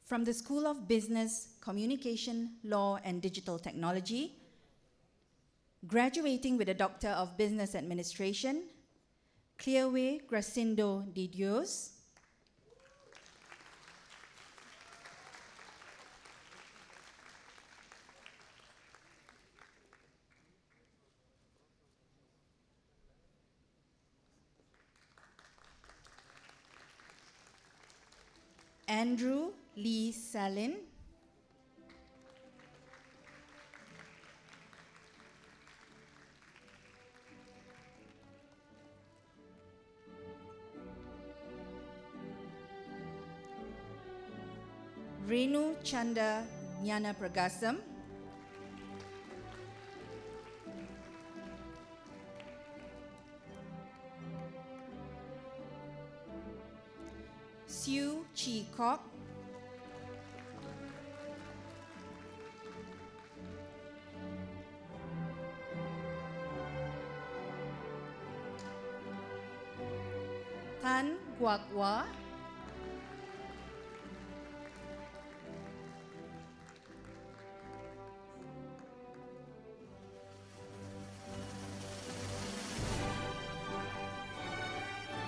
From the School of Business, Communication, Law, and Digital Technology, graduating with a Doctor of Business Administration, Clearway Gracindo de Dios. Andrew Lee Salin. Renu Chanda Nyana Pragasam. Sue Chi Kok. Tan Guak Wah.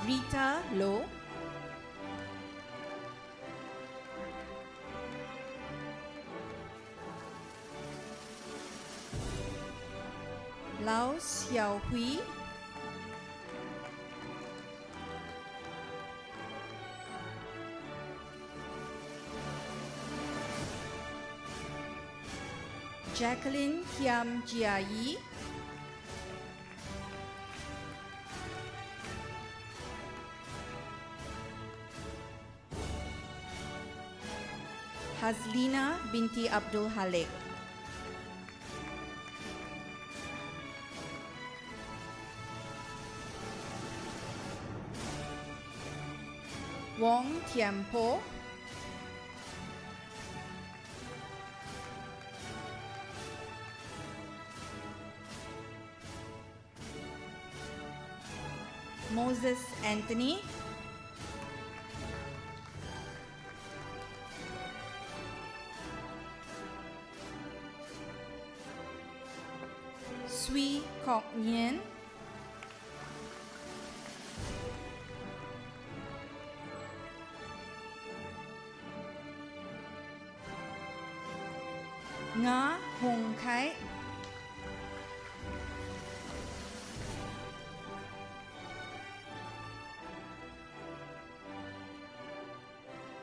Rita Low. Lau Xiao Hui. Jacqueline Thiam Jia Yi. Hazlina binti Abdul Halik. Wong Thiam Po. Moses Anthony. Sui Kok Nyen. Nga Hong Khai.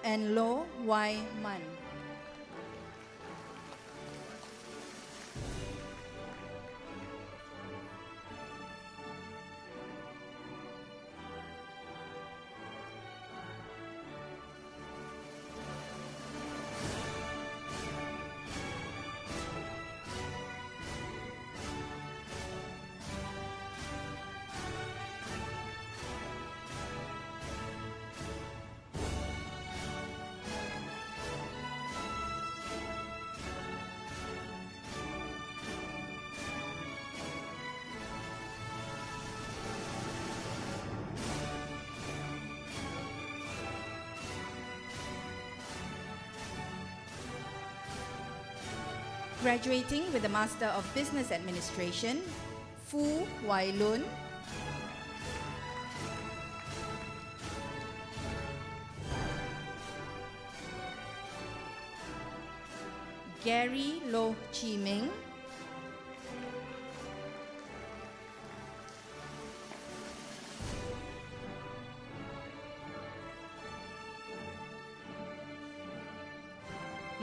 and Lo Wai Man. Graduating with a Master of Business Administration, Fu Wai Lun. Gary Lo Chi Ming.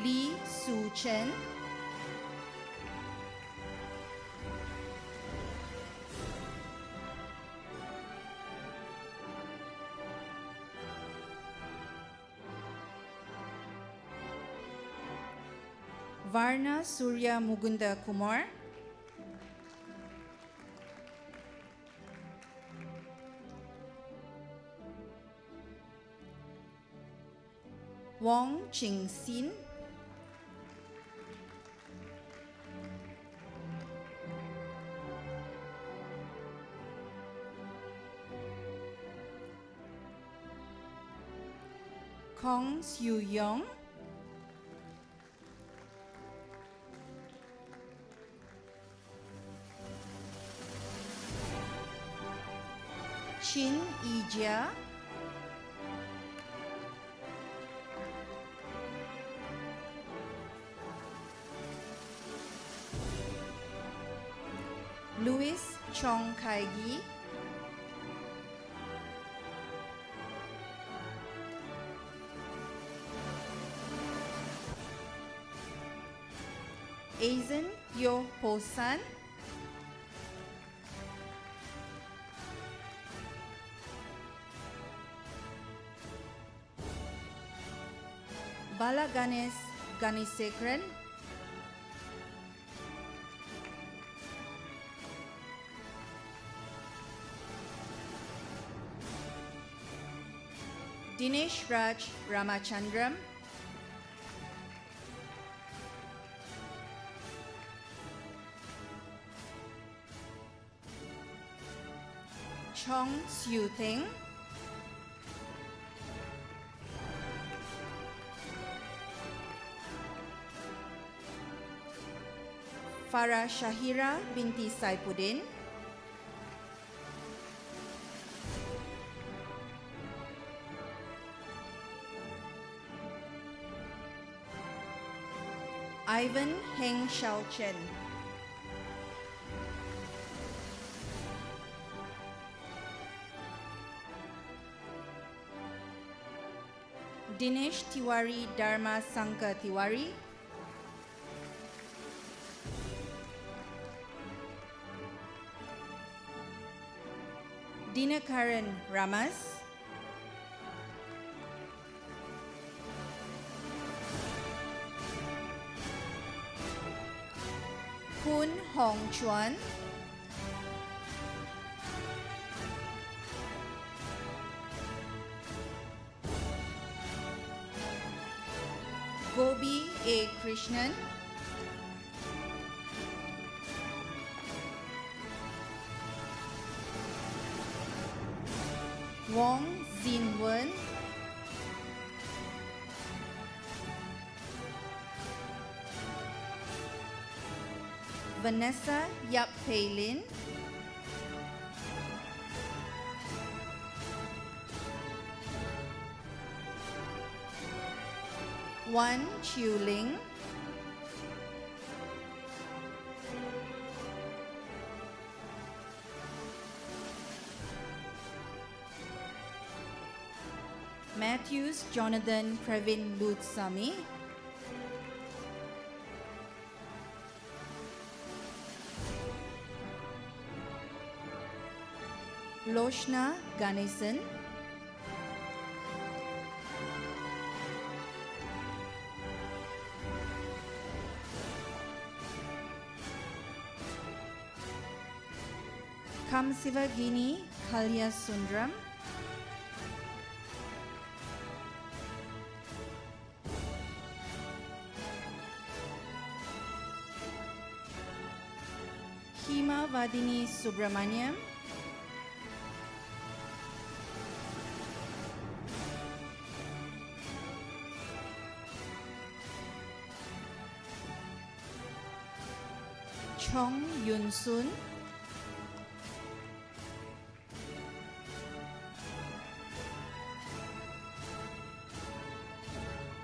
Lee Su Chen. Varna Surya Mugunda Kumar. Wong Ching Sin. Kong Siu Yong. Chin Ijia. Louis Chong Kai Gi. Aizen Yo Po San. Bala Ganes Ganisekran. Dinesh Raj Ramachandram. Chong Siu Teng. Farah Shahira binti Saipuddin. Ivan Heng Xiao Chen. Dinesh Tiwari Dharma Sankar Tiwari. Dinakaran Ramas. Kun Hong Chuan. Gobi A. Krishnan. Wong Zin Wen. Vanessa Yap Pei Lin. Wan Chiu Ling. Matthews Jonathan Previn Lutsami, Loshna Ganesan, Kamsivagini Kalya Sundram, Hima Vadini Subramaniam, Chong Yun Sun,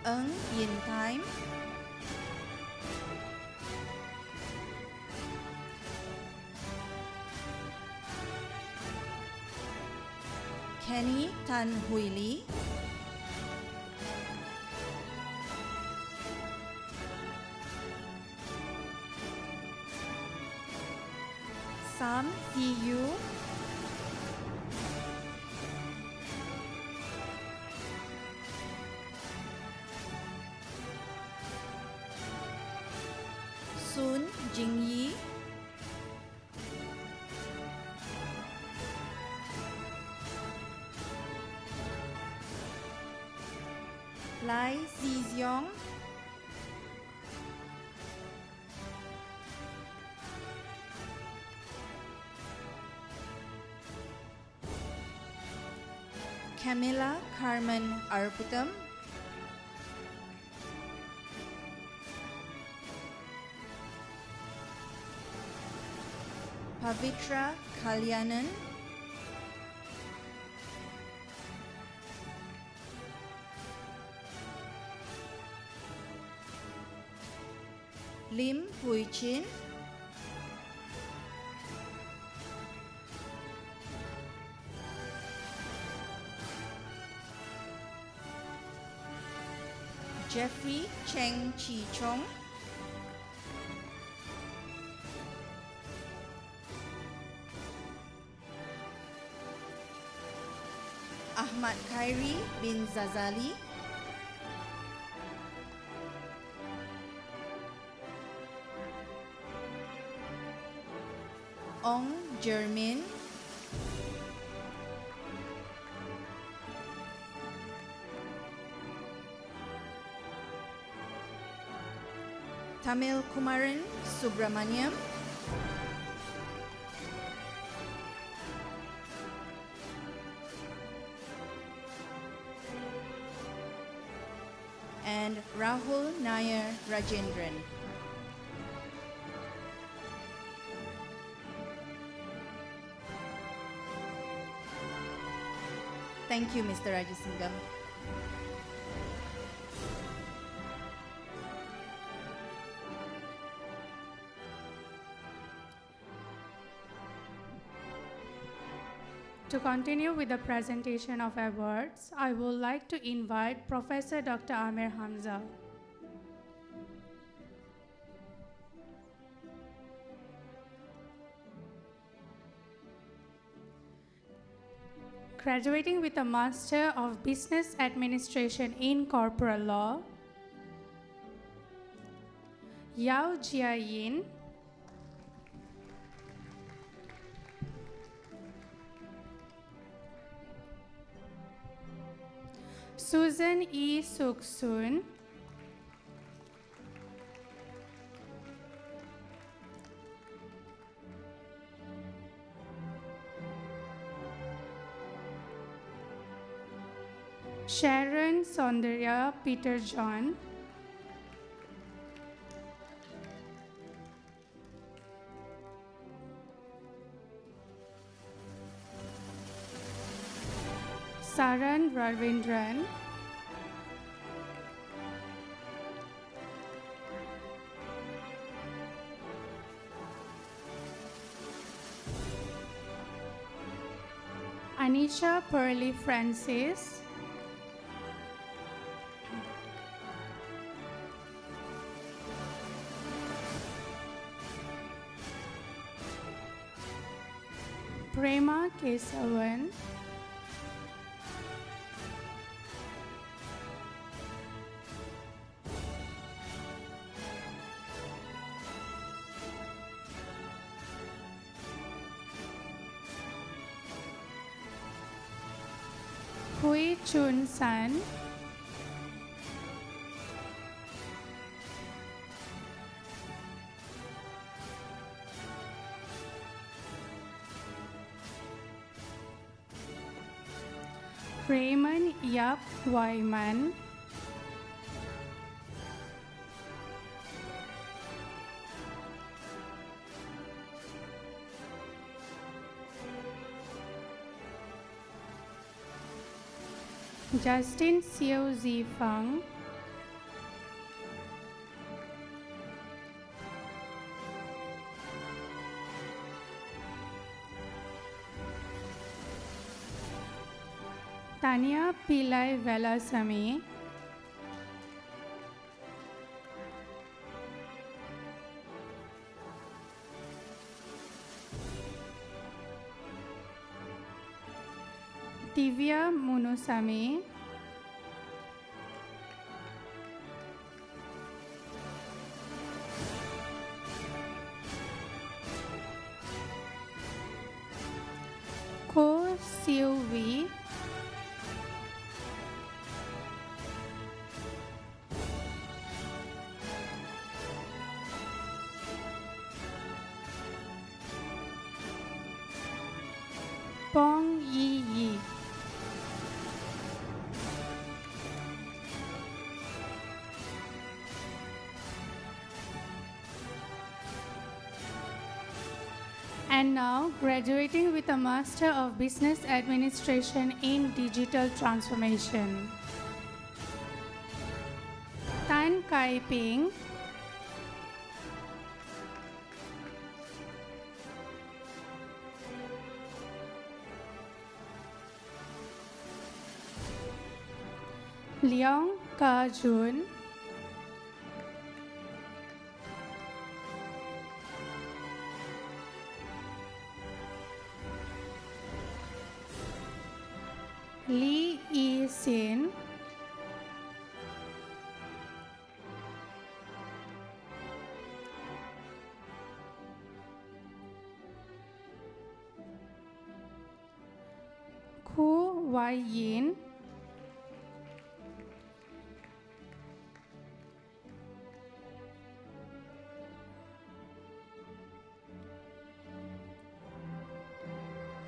Eng Yin Time, Kenny Tan Hui Lee, Sam Thi Yu, Sun Jingyi, Lai Ziziong, Camilla Carmen Arputam, Pavitra Kalyanan, Lim Hui Chin, Jeffrey Cheng Chi Chong, Ahmad Khairi bin Zazali, Ong Jermin, Tamil Kumaran Subramaniam, and Rahul Nair Rajendran. Thank you, Mr. Rajasingam. To continue with the presentation of awards, I would like to invite Professor Dr. Amir Hamza. Graduating with a Master of Business Administration in Corporate Law, Yao Jiayin, Susan E. Suksun, Sharon Sondarya Peter John, Saran Ravindran, Anisha Pearlie Francis, Prema Kesavan, Hui Chun San, Raymond Yap Wyman, Justin Xiu Zifang, Tanya Pillai Velasamy, Divya Munusamy, Ko Siu Wee, Pong Yi Yi, and now graduating with a Master of Business Administration in Digital Transformation, Tan Kai Ping, Leong Ka Jun, Lee Yi Sin, Ku Wai Yin,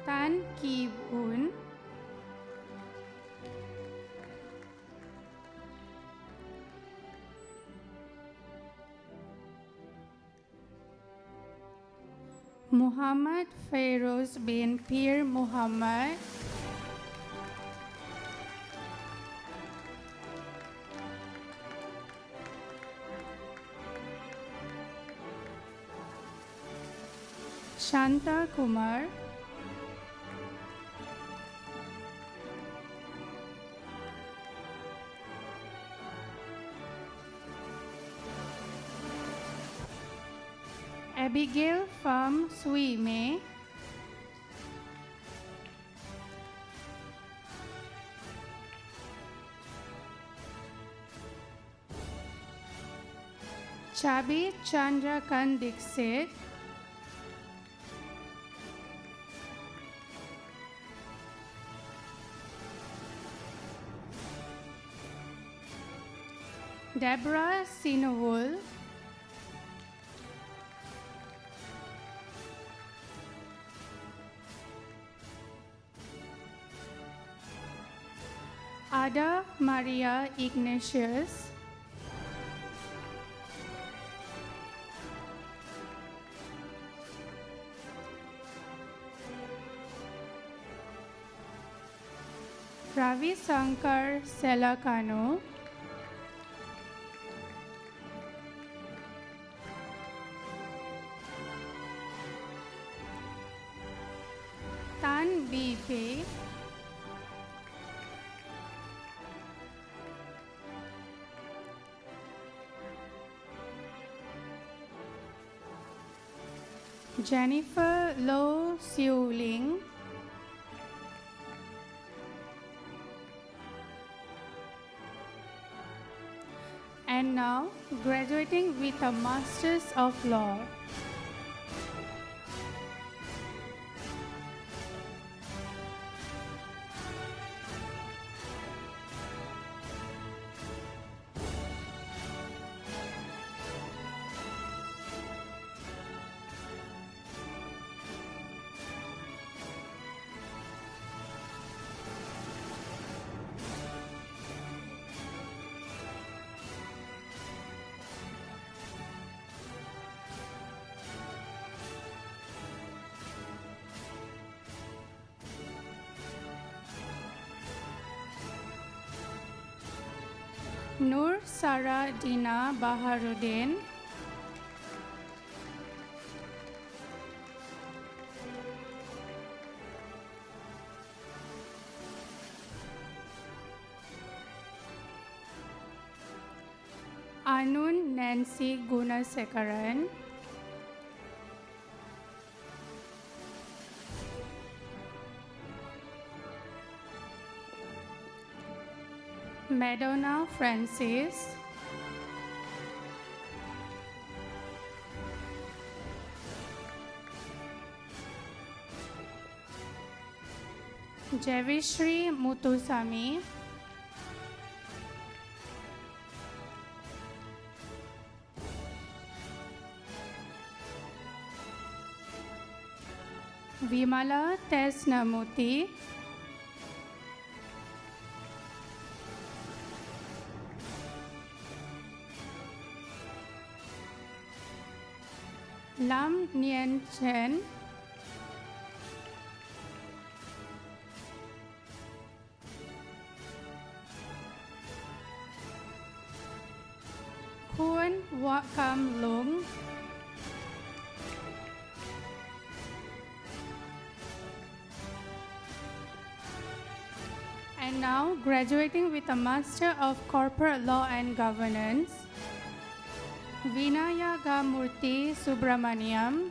Tan Ki Boon, Muhammad Feroz bin Pir Muhammad, Shanta Kumar, Abigail Pham Sui Mei, Chabi Chandrakant Dixit, Deborah Sinowul, Ada Maria Ignatius, Ravi Sankar Selakano, Tan Bi Pei, Jennifer Lo Siu Ling. And now, graduating with a Masters of Law. Nur Sarah Dina Baharuddin. Anun Nancy Gunasekaran. Madonna Francis. Javishri Muthusamy. Vimala Tesnamuthi. Lam Nien Chen. Kuan Wakam Lung. And now, graduating with a Master of Corporate Law and Governance, Vinayaga Murthy Subramaniam.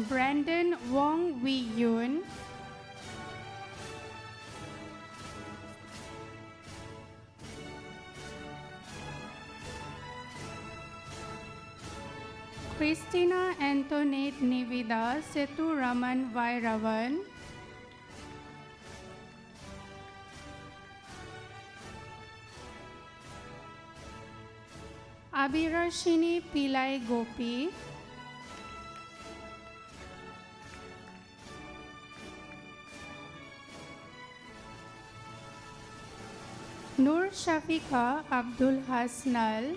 Brandon Wong Wee Yun. Christina Antoinette Nivida Setu Raman Vairavan. Abhirashini Pillai Gopi. Nur Shafika Abdul Hasnal.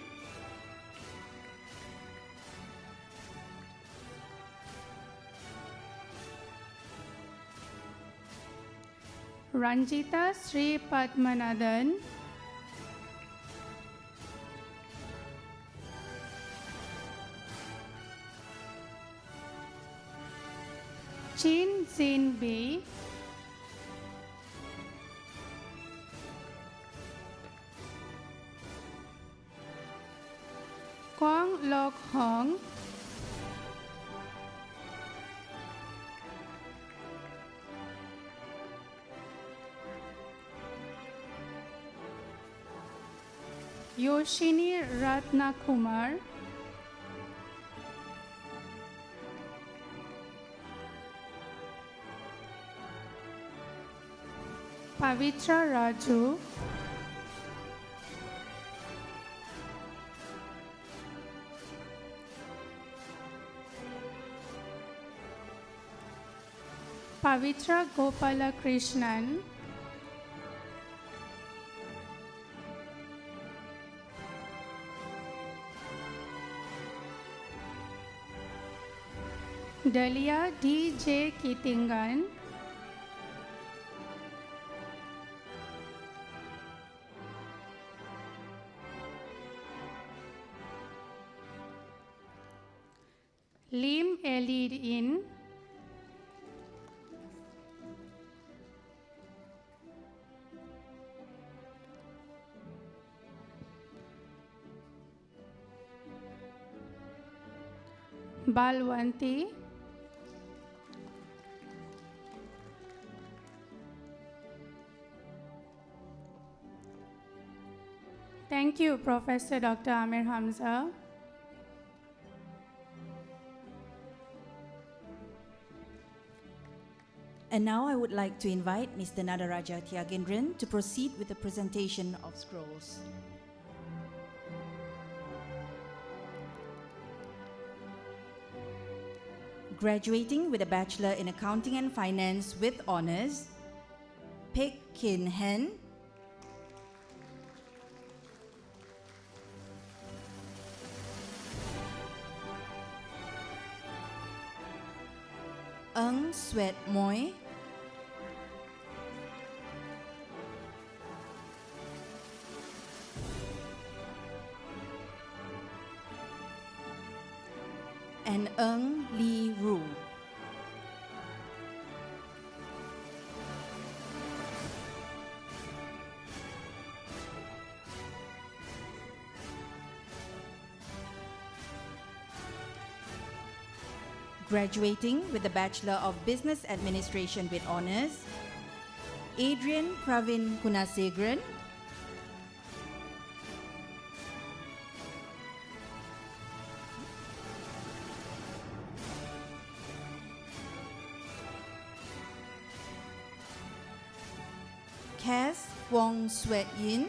Ranjita Sri Padmanathan. Chin Zin B. Kwang Lok Hong. Yoshini Ratnakumar. Pavitra Raju. Pavitra Gopala Krishnan. Dalia D.J. Kitingan. Lim Elid In. Balwanti, thank you, Professor Dr. Amir Hamza. And now I would like to invite Mr. Nadaraja Thiagendran to proceed with the presentation of scrolls. Graduating with a Bachelor in Accounting and Finance with honors, Pek Kin Hen. Eng Swet Moy. And Eng Lee Ru. Graduating with the Bachelor of Business Administration with honors, Adrian Pravin Kunasegran. Cass Wong Swet Yin.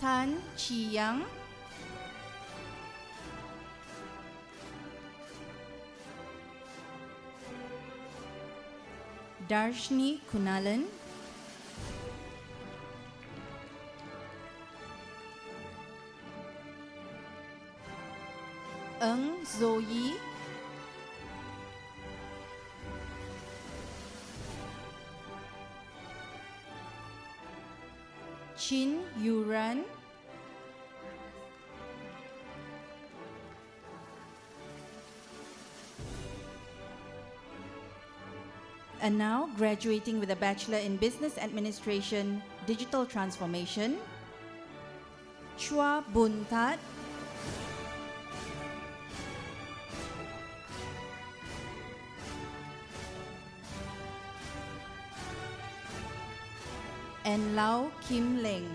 Tan Chi Yang. Darshni Kunalan. Eng Zoe. Chin Yuran. And now graduating with a Bachelor in Business Administration, Digital Transformation, Chua Bun Tat. And Lau Kim Leng.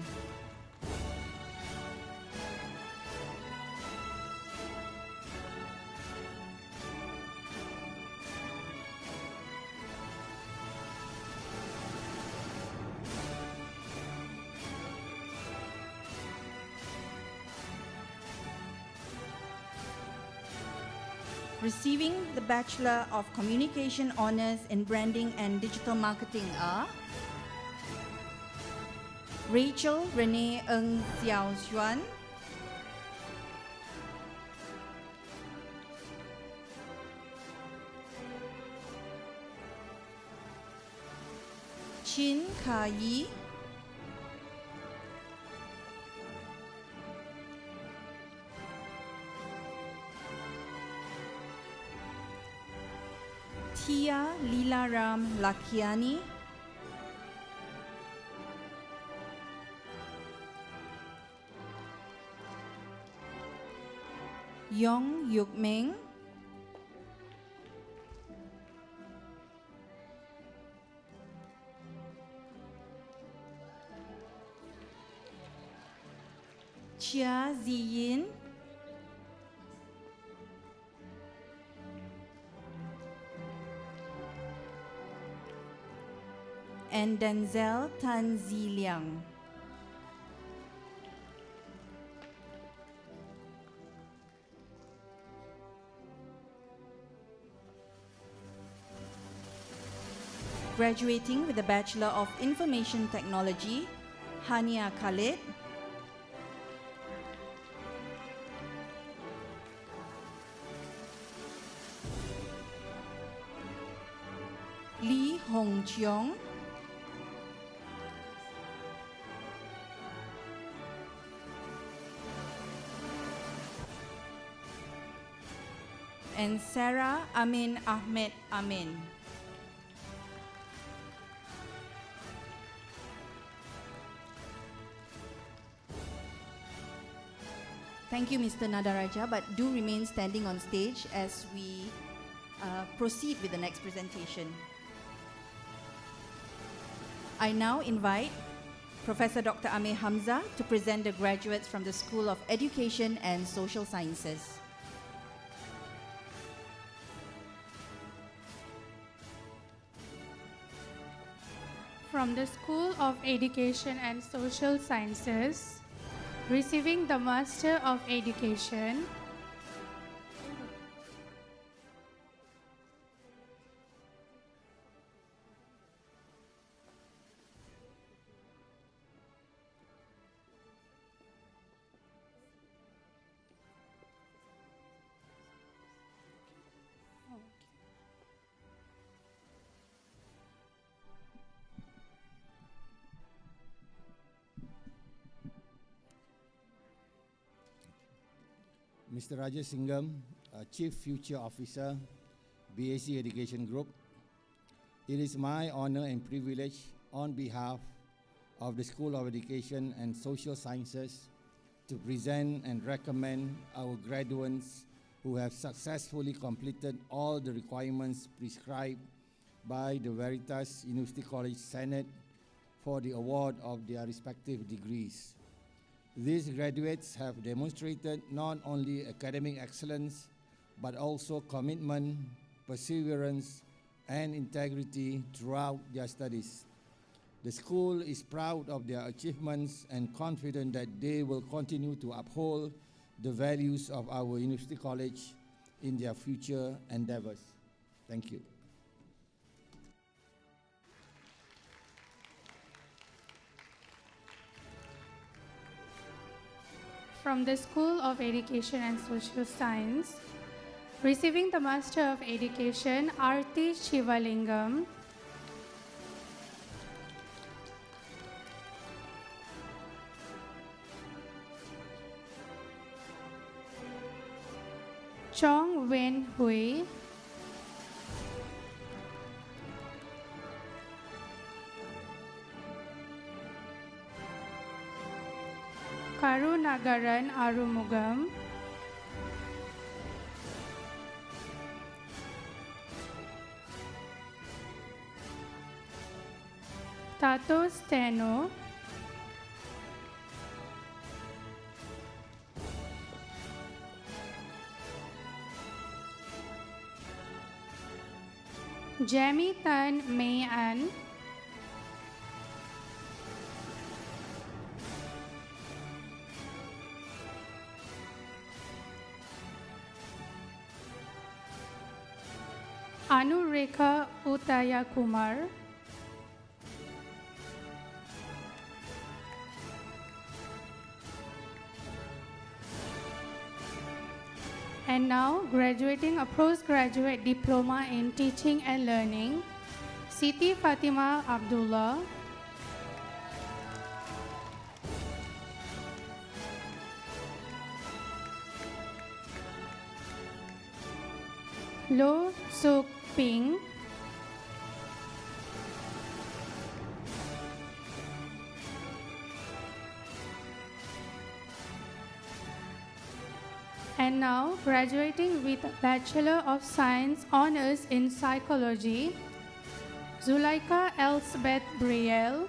Receiving the Bachelor of Communication Honors in Branding and Digital Marketing are Rachel Renee Ng Xiao Xuan, Chin Ka Yi, Tia Leelaram Lakiani, Yong Yuk Meng, Chia Ziyin, and Denzel Tan Zi Liang. Graduating with a Bachelor of Information Technology, Hania Khalid, Lee Hong Cheong, and Sarah Amin Ahmed Amin. Thank you, Mr. Nadaraja, but do remain standing on stage as we proceed with the next presentation. I now invite Professor Dr. Amir Hamza to present the graduates from the School of Education and Social Sciences. From the School of Education and Social Sciences, receiving the Master of Education, Mr. Rajesh Singham, Chief Future Officer, BAC Education Group. It is my honor and privilege on behalf of the School of Education and Social Sciences to present and recommend our graduates who have successfully completed all the requirements prescribed by the Veritas University College Senate for the award of their respective degrees. These graduates have demonstrated not only academic excellence, but also commitment, perseverance, and integrity throughout their studies. The school is proud of their achievements and confident that they will continue to uphold the values of our university college in their future endeavors. Thank you. from the School of Education and Social Science, receiving the Master of Education, Arti Shivalingam, Chong Wen Hui, Karunagaran Arumugam, Tato Steno, Jamie Tan May An, Anurekha Utaya Kumar, and now graduating a postgraduate diploma in teaching and learning, Siti Fatima Abdullah, Lo Suk Ping, and now graduating with a Bachelor of Science Honours in Psychology, Zulaika Elsbeth Brielle,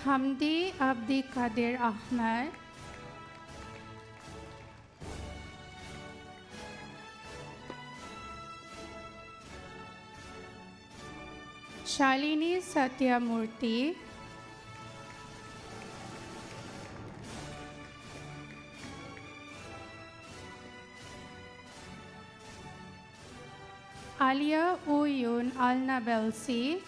Hamdi Abdi Kadir Ahmad, Shalini Satyamurthy, Alia Uyun Alnabelsi,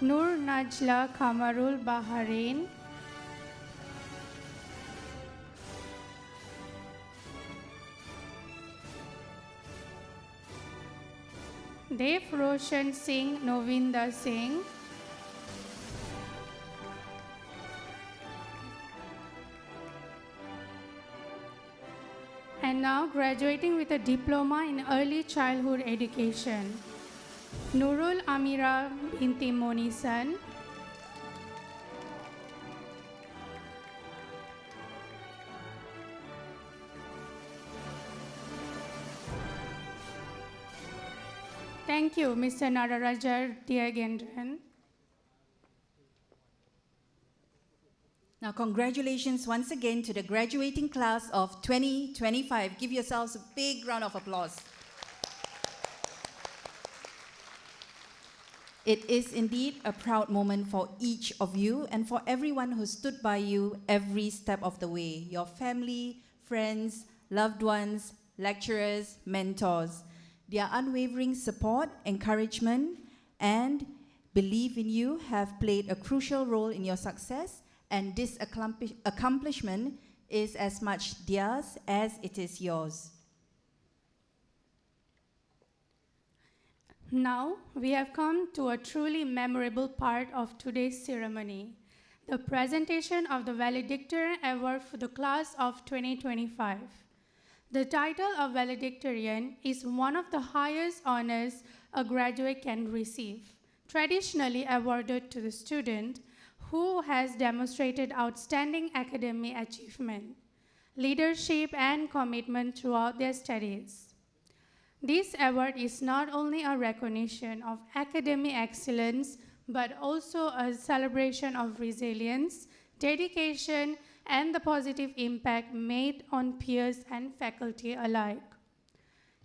Nur Najla Kamarul Baharin, Dev Roshan Singh Novinda Singh, Now graduating with a diploma in early childhood education, Nurul Amira binti Monisan. Thank you, Mr. Nararajar Diagendran. Now, congratulations once again to the graduating class of 2025. Give yourselves a big round of applause. It is indeed a proud moment for each of you and for everyone who stood by you every step of the way. Your family, friends, loved ones, lecturers, mentors. Their unwavering support, encouragement, and belief in you have played a crucial role in your success, and this accomplishment is as much theirs as it is yours. Now, we have come to a truly memorable part of today's ceremony, the presentation of the Valedictorian Award for the class of 2025. The title of valedictorian is one of the highest honors a graduate can receive, traditionally awarded to the student who has demonstrated outstanding academic achievement, leadership, and commitment throughout their studies. This award is not only a recognition of academic excellence, but also a celebration of resilience, dedication, and the positive impact made on peers and faculty alike.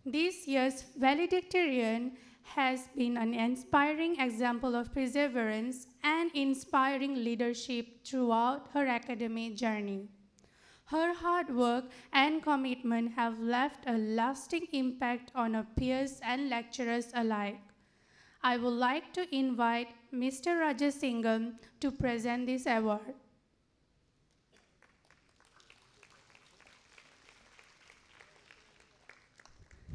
This year's valedictorian has been an inspiring example of perseverance and inspiring leadership throughout her academic journey. Her hard work and commitment have left a lasting impact on her peers and lecturers alike. I would like to invite Mr. Rajasingham to present this award.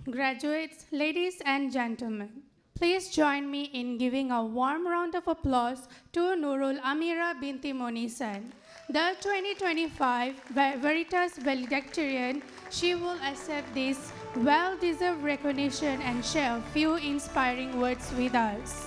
Graduates, ladies and gentlemen, please join me in giving a warm round of applause to Nurul Amira binti Monisan, the 2025 Veritas valedictorian. She will accept this well-deserved recognition and share a few inspiring words with us.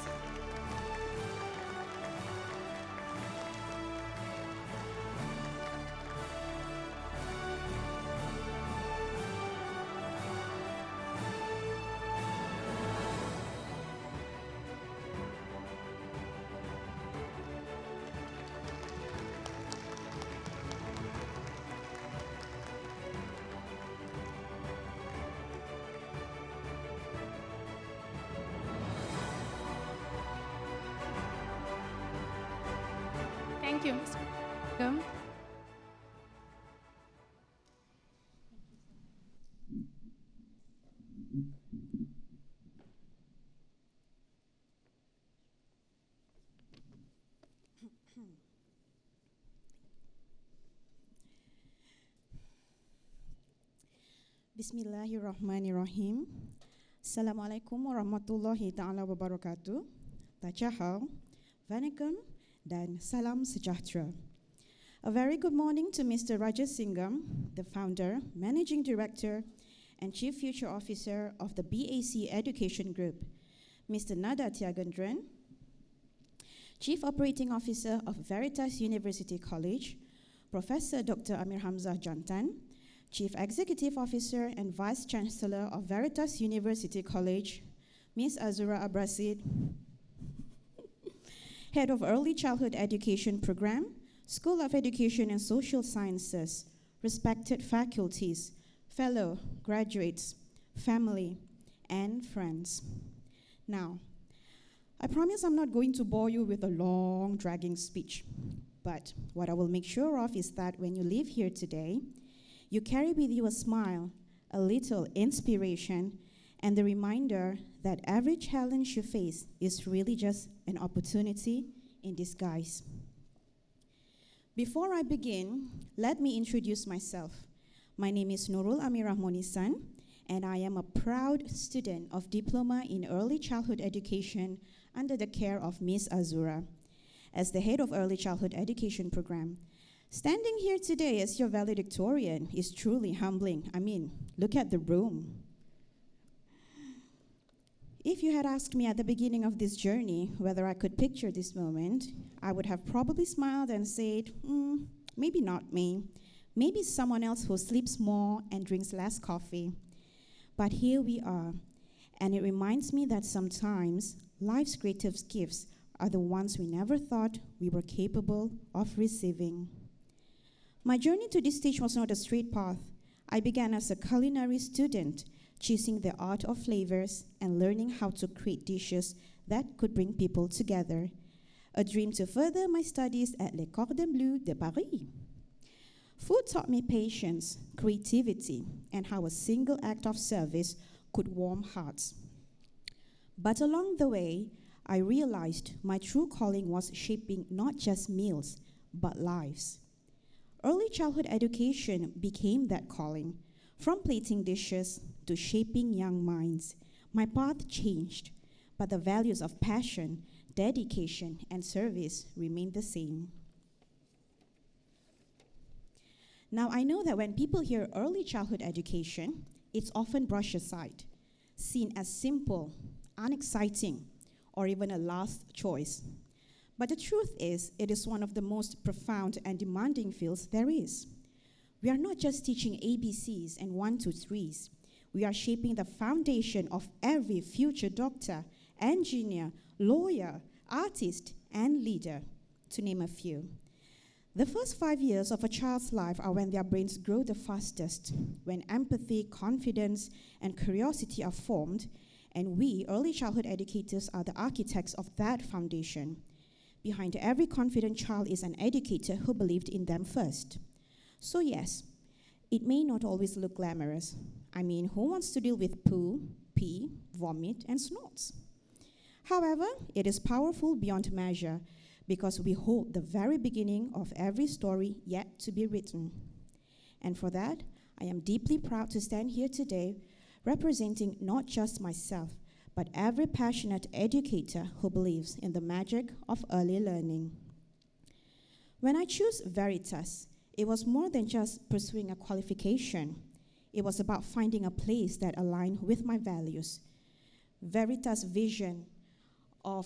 Thank you, Mr. Rajasingham. Bismillahirrahmanirrahim. Assalamualaikum warahmatullahi ta'ala wabarakatuh. Tachahau, Vanakkam, dan salam sejahtera. A very good morning to Mr. Rajasingham, the founder, managing director, and chief future officer of the BAC Education Group, Mr. Nada Tiagendran, chief operating officer of Veritas University College, Professor Dr. Amir Hamzah Jantan, chief executive officer and vice chancellor of Veritas University College, Ms. Azura Abrasid, head of Early Childhood Education Program, School of Education and Social Sciences, respected faculties, fellow graduates, family, and friends. Now, I promise I'm not going to bore you with a long, dragging speech, but what I will make sure of is that when you leave here today, you carry with you a smile, a little inspiration, and the reminder that every challenge you face is really just an opportunity in disguise. Before I begin, let me introduce myself. My name is Nurul Amira Monisan, and I am a proud student of Diploma in Early Childhood Education under the care of Ms. Azura. As the head of Early Childhood Education Program, Standing here today as your valedictorian is truly humbling. I mean, look at the room. If you had asked me at the beginning of this journey whether I could picture this moment, I would have probably smiled and said, maybe not me. Maybe someone else who sleeps more and drinks less coffee. But here we are, and it reminds me that sometimes life's greatest gifts are the ones we never thought we were capable of receiving. My journey to this stage was not a straight path. I began as a culinary student, choosing the art of flavors and learning how to create dishes that could bring people together. A dream to further my studies at Les Cordons Bleus de Paris. Food taught me patience, creativity, and how a single act of service could warm hearts. But along the way, I realized my true calling was shaping not just meals, but lives. Early childhood education became that calling. From plating dishes to shaping young minds, my path changed, but the values of passion, dedication, and service remained the same. Now, I know that when people hear early childhood education, it's often brushed aside, seen as simple, unexciting, or even a last choice. But the truth is, it is one of the most profound and demanding fields there is. We are not just teaching ABCs and 1, 2, 3s. We are shaping the foundation of every future doctor, engineer, lawyer, artist, and leader, to name a few. The first 5 years of a child's life are when their brains grow the fastest, when empathy, confidence, and curiosity are formed, and we, early childhood educators, are the architects of that foundation. Behind every confident child is an educator who believed in them first. So yes, it may not always look glamorous. I mean, who wants to deal with poo, pee, vomit, and snorts? However, it is powerful beyond measure because we hold the very beginning of every story yet to be written. And for that, I am deeply proud to stand here today representing not just myself, but every passionate educator who believes in the magic of early learning. When I chose Veritas, it was more than just pursuing a qualification. It was about finding a place that aligned with my values. Veritas' vision of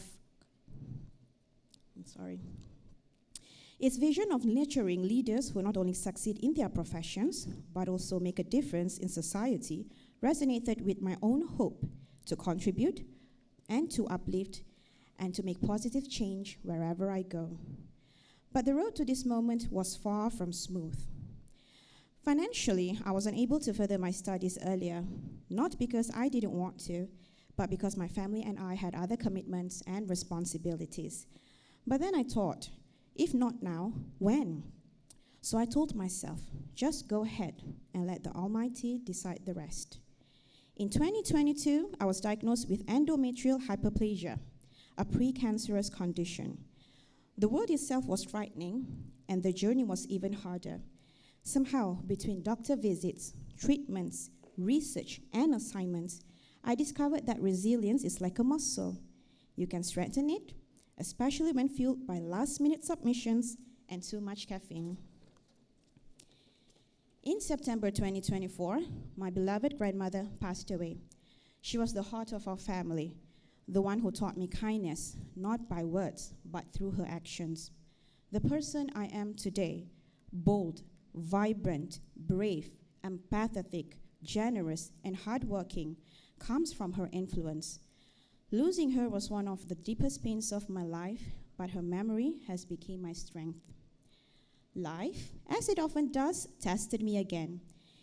Its vision of nurturing leaders who not only succeed in their professions, but also make a difference in society, resonated with my own hope to contribute and to uplift and to make positive change wherever I go. But the road to this moment was far from smooth. Financially, I was unable to further my studies earlier, not because I didn't want to, but because my family and I had other commitments and responsibilities. But then I thought, if not now, when? So I told myself, just go ahead and let the Almighty decide the rest. In 2022, I was diagnosed with endometrial hyperplasia, a precancerous condition. The word itself was frightening, and the journey was even harder. Somehow, between doctor visits, treatments, research, and assignments, I discovered that resilience is like a muscle. You can strengthen it, especially when fueled by last-minute submissions and too much caffeine. In September 2024, my beloved grandmother passed away. She was the heart of our family, the one who taught me kindness, not by words, but through her actions. The person I am today, bold, vibrant, brave, empathetic, generous, and hardworking, comes from her influence. Losing her was one of the deepest pains of my life, but her memory has become my strength. Life, as it often does, tested me again.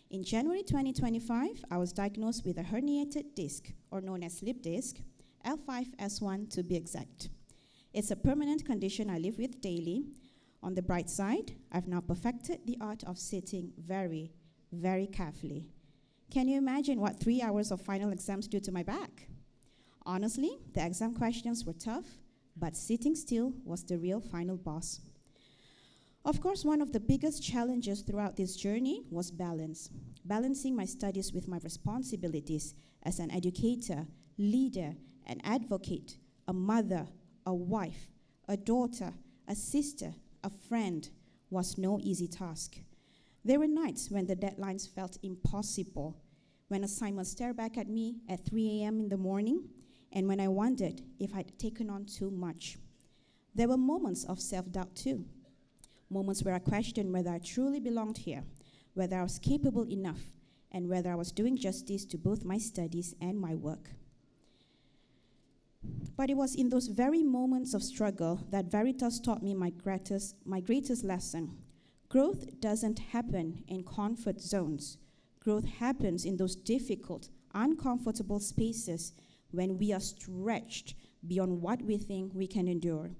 In January 2025, I was diagnosed with a herniated disc, or known as slip disc, L5S1 to be exact. It's a permanent condition I live with daily. On the bright side, I've now perfected the art of sitting very, very carefully. Can you imagine what 3 hours of final exams do to my back? Honestly, the exam questions were tough, but sitting still was the real final boss. Of course, one of the biggest challenges throughout this journey was balance. Balancing my studies with my responsibilities as an educator, leader, an advocate, a mother, a wife, a daughter, a sister, a friend, was no easy task. There were nights when the deadlines felt impossible, when assignments stared back at me at 3 a.m. in the morning, and when I wondered if I'd taken on too much. There were moments of self-doubt too, moments where I questioned whether I truly belonged here, whether I was capable enough, and whether I was doing justice to both my studies and my work. But it was in those very moments of struggle that Veritas taught me my greatest lesson. Growth doesn't happen in comfort zones. Growth happens in those difficult, uncomfortable spaces when we are stretched beyond what we think we can endure.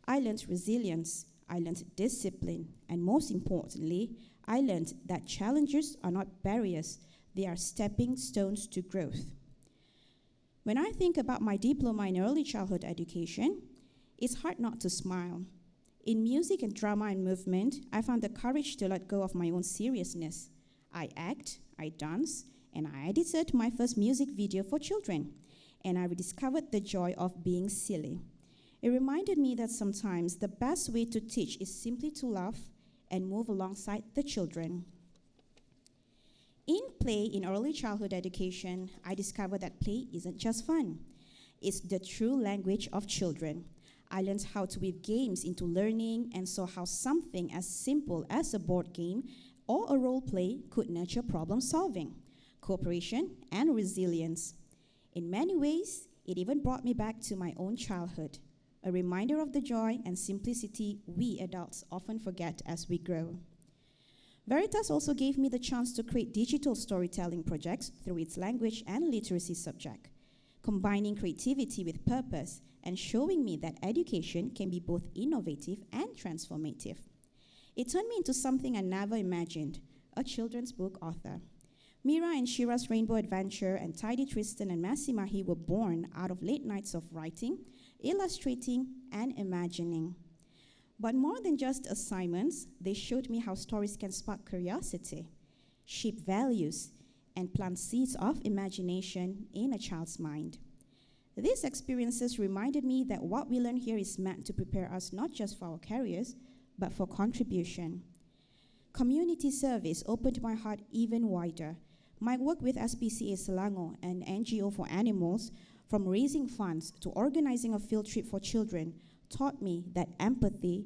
I learned resilience, I learned discipline, and most importantly, I learned that challenges are not barriers, they are stepping stones to growth. When I think about my diploma in early childhood education, it's hard not to smile. In music and drama and movement, I found the courage to let go of my own seriousness. I act, I dance, and I edited my first music video for children, and I rediscovered the joy of being silly. It reminded me that sometimes the best way to teach is simply to laugh and move alongside the children. In play in early childhood education, I discovered that play isn't just fun. It's the true language of children. I learned how to weave games into learning and saw how something as simple as a board game or a role play could nurture problem solving, cooperation, and resilience. In many ways, it even brought me back to my own childhood, a reminder of the joy and simplicity we adults often forget as we grow. Veritas also gave me the chance to create digital storytelling projects through its language and literacy subject, combining creativity with purpose and showing me that education can be both innovative and transformative. It turned me into something I never imagined, a children's book author. Mira and Shira's Rainbow Adventure and Tidy Tristan and Massey Mahi were born out of late nights of writing, illustrating, and imagining. But more than just assignments, they showed me how stories can spark curiosity, shape values, and plant seeds of imagination in a child's mind. These experiences reminded me that what we learn here is meant to prepare us not just for our careers, but for contribution. Community service opened my heart even wider. My work with SPCA Selangor, an NGO for animals, from raising funds to organizing a field trip for children, taught me that empathy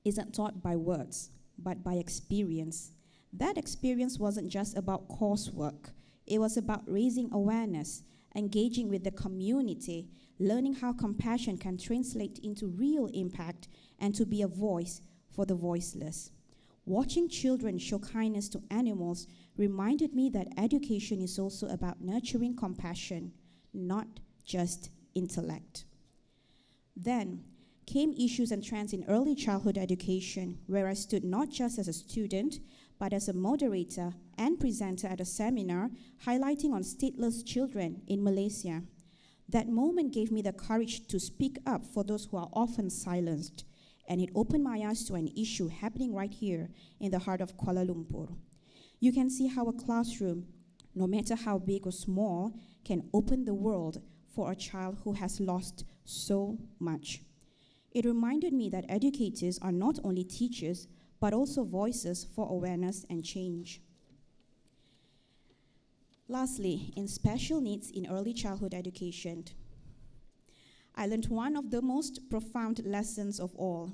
isn't taught by words, but by experience. That experience wasn't just about coursework. It was about raising awareness, engaging with the community, learning how compassion can translate into real impact, and to be a voice for the voiceless. Watching children show kindness to animals reminded me that education is also about nurturing compassion, not just intellect. Then came issues and trends in early childhood education, where I stood not just as a student, but as a moderator and presenter at a seminar highlighting on stateless children in Malaysia. That moment gave me the courage to speak up for those who are often silenced, and it opened my eyes to an issue happening right here in the heart of Kuala Lumpur. You can see how a classroom, no matter how big or small, can open the world for a child who has lost so much. It reminded me that educators are not only teachers, but also voices for awareness and change. Lastly, in special needs in early childhood education, I learned one of the most profound lessons of all,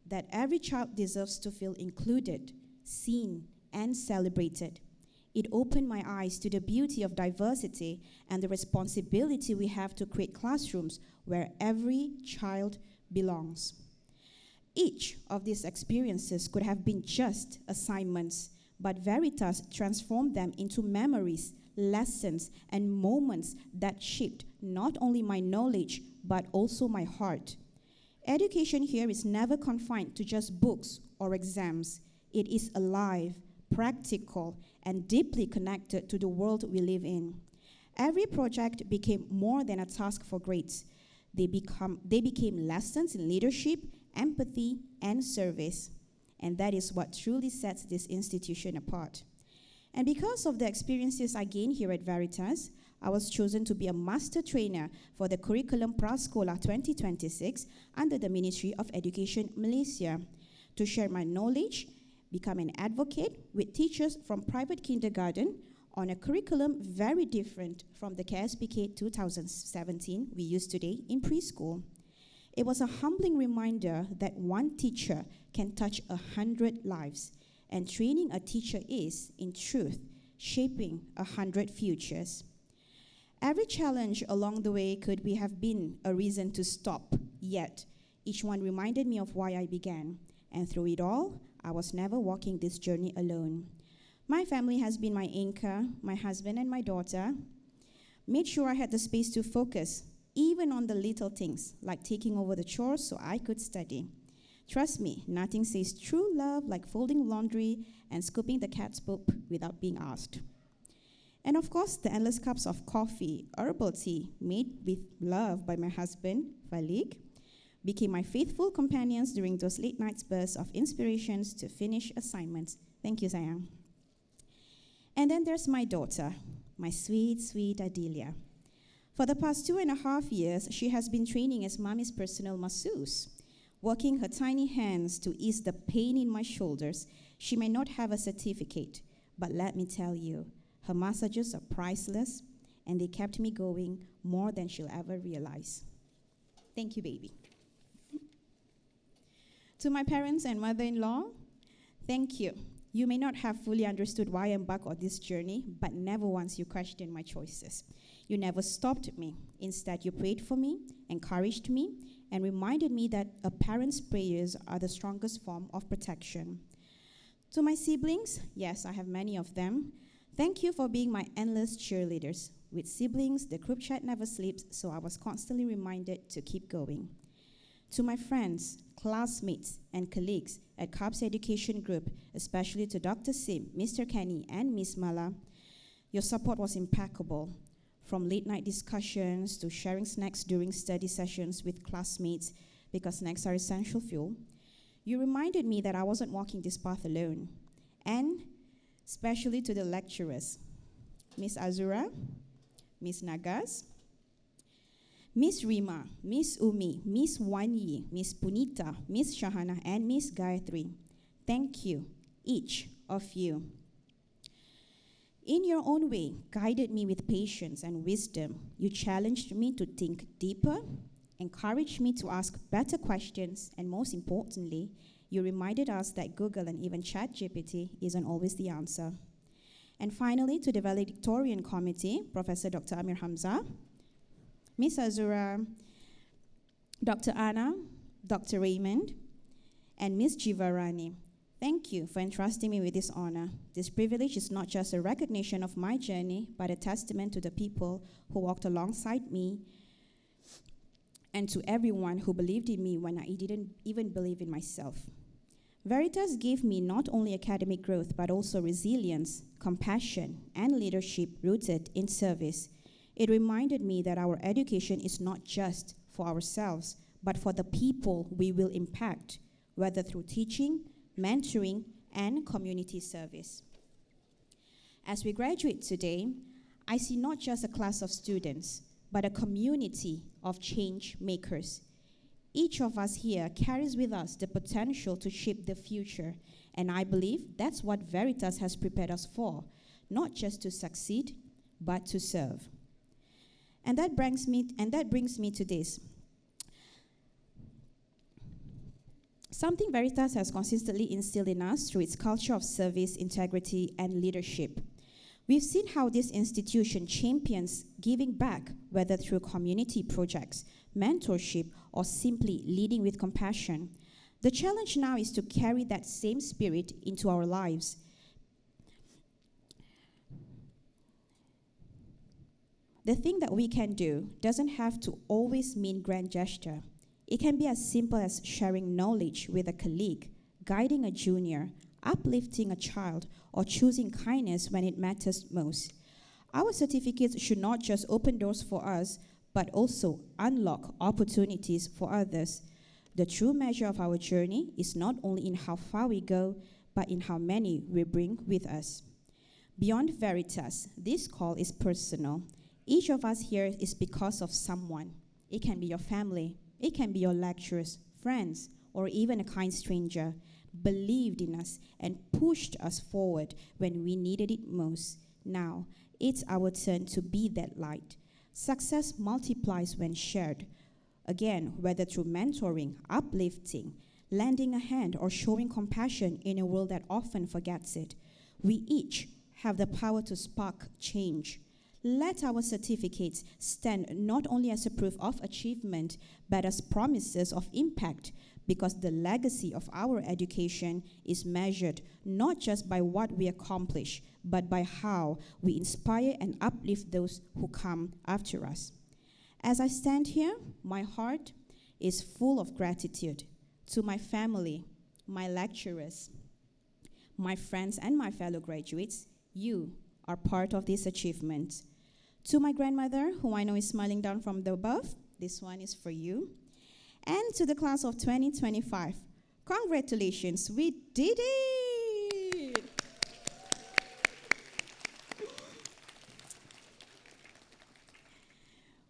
that every child deserves to feel included, seen, and celebrated. It opened my eyes to the beauty of diversity and the responsibility we have to create classrooms where every child belongs. Each of these experiences could have been just assignments, but Veritas transformed them into memories, lessons, and moments that shaped not only my knowledge, but also my heart. Education here is never confined to just books or exams. It is alive, practical, and deeply connected to the world we live in. Every project became more than a task for grades. They became lessons in leadership, empathy, and service. And that is what truly sets this institution apart. And because of the experiences I gained here at Veritas, I was chosen to be a master trainer for the Curriculum Prasekolah 2026 under the Ministry of Education Malaysia. to share my knowledge, become an advocate with teachers from private kindergarten on a curriculum very different from the KSPK 2017 we use today in preschool. It was a humbling reminder that one teacher can touch 100 lives, and training a teacher is, in truth, shaping 100 futures. Every challenge along the way could have been a reason to stop, yet each one reminded me of why I began, and through it all, I was never walking this journey alone. My family has been my anchor, my husband and my daughter made sure I had the space to focus, even on the little things, like taking over the chores so I could study. Trust me, nothing says true love like folding laundry and scooping the cat's poop without being asked. And of course, the endless cups of coffee, herbal tea, made with love by my husband, Falik, became my faithful companions during those late nights bursts of inspirations to finish assignments. Thank you, Sayang. And then there's my daughter, my sweet, sweet Adelia. For the past 2.5 years, she has been training as mommy's personal masseuse, working her tiny hands to ease the pain in my shoulders. She may not have a certificate, but let me tell you, her massages are priceless, and they kept me going more than she'll ever realize. Thank you, baby. To my parents and mother-in-law, thank you. You may not have fully understood why I embarked on this journey, but never once you questioned my choices. You never stopped me. Instead, you prayed for me, encouraged me, and reminded me that a parent's prayers are the strongest form of protection. To my siblings, yes, I have many of them, thank you for being my endless cheerleaders. With siblings, the group chat never sleeps, so I was constantly reminded to keep going. To my friends, classmates, and colleagues at CARB's education group, especially to Dr. Sim, Mr. Kenny, and Miss Mala, your support was impeccable. From late night discussions to sharing snacks during study sessions with classmates, because snacks are essential fuel, you reminded me that I wasn't walking this path alone. And especially to the lecturers, Miss Azura, Miss Nagas, Miss Rima, Miss Umi, Miss Wanyi, Miss Punita, Miss Shahana, and Miss Gayatri. Thank you, each of you. In your own way, guided me with patience and wisdom. You challenged me to think deeper, encouraged me to ask better questions, and most importantly, you reminded us that Google and even ChatGPT isn't always the answer. And finally, to the valedictorian committee, Professor Dr. Amir Hamza, Miss Azura, Dr. Anna, Dr. Raymond, and Miss Jivarani. Thank you for entrusting me with this honor. This privilege is not just a recognition of my journey, but a testament to the people who walked alongside me and to everyone who believed in me when I didn't even believe in myself. Veritas gave me not only academic growth, but also resilience, compassion, and leadership rooted in service. It reminded me that our education is not just for ourselves, but for the people we will impact, whether through teaching, mentoring, and community service. As we graduate today, I see not just a class of students, but a community of change makers. Each of us here carries with us the potential to shape the future, and I believe that's what Veritas has prepared us for, not just to succeed, but to serve. And that brings me to this. Something Veritas has consistently instilled in us through its culture of service, integrity, and leadership. We've seen how this institution champions giving back, whether through community projects, mentorship, or simply leading with compassion. The challenge now is to carry that same spirit into our lives. The thing that we can do doesn't have to always mean grand gesture. It can be as simple as sharing knowledge with a colleague, guiding a junior, uplifting a child, or choosing kindness when it matters most. Our certificates should not just open doors for us, but also unlock opportunities for others. The true measure of our journey is not only in how far we go, but in how many we bring with us. Beyond Veritas, this call is personal. Each of us here is because of someone. It can be your family, it can be your lecturers, friends, or even a kind stranger. believed in us, and pushed us forward when we needed it most. Now, it's our turn to be that light. Success multiplies when shared. Again, whether through mentoring, uplifting, lending a hand, or showing compassion in a world that often forgets it, we each have the power to spark change. Let our certificates stand not only as a proof of achievement, but as promises of impact, because the legacy of our education is measured not just by what we accomplish, but by how we inspire and uplift those who come after us. As I stand here, my heart is full of gratitude to my family, my lecturers, my friends, and my fellow graduates. You are part of this achievement. To my grandmother, who I know is smiling down from the above, this one is for you. And to the class of 2025, congratulations, we did it!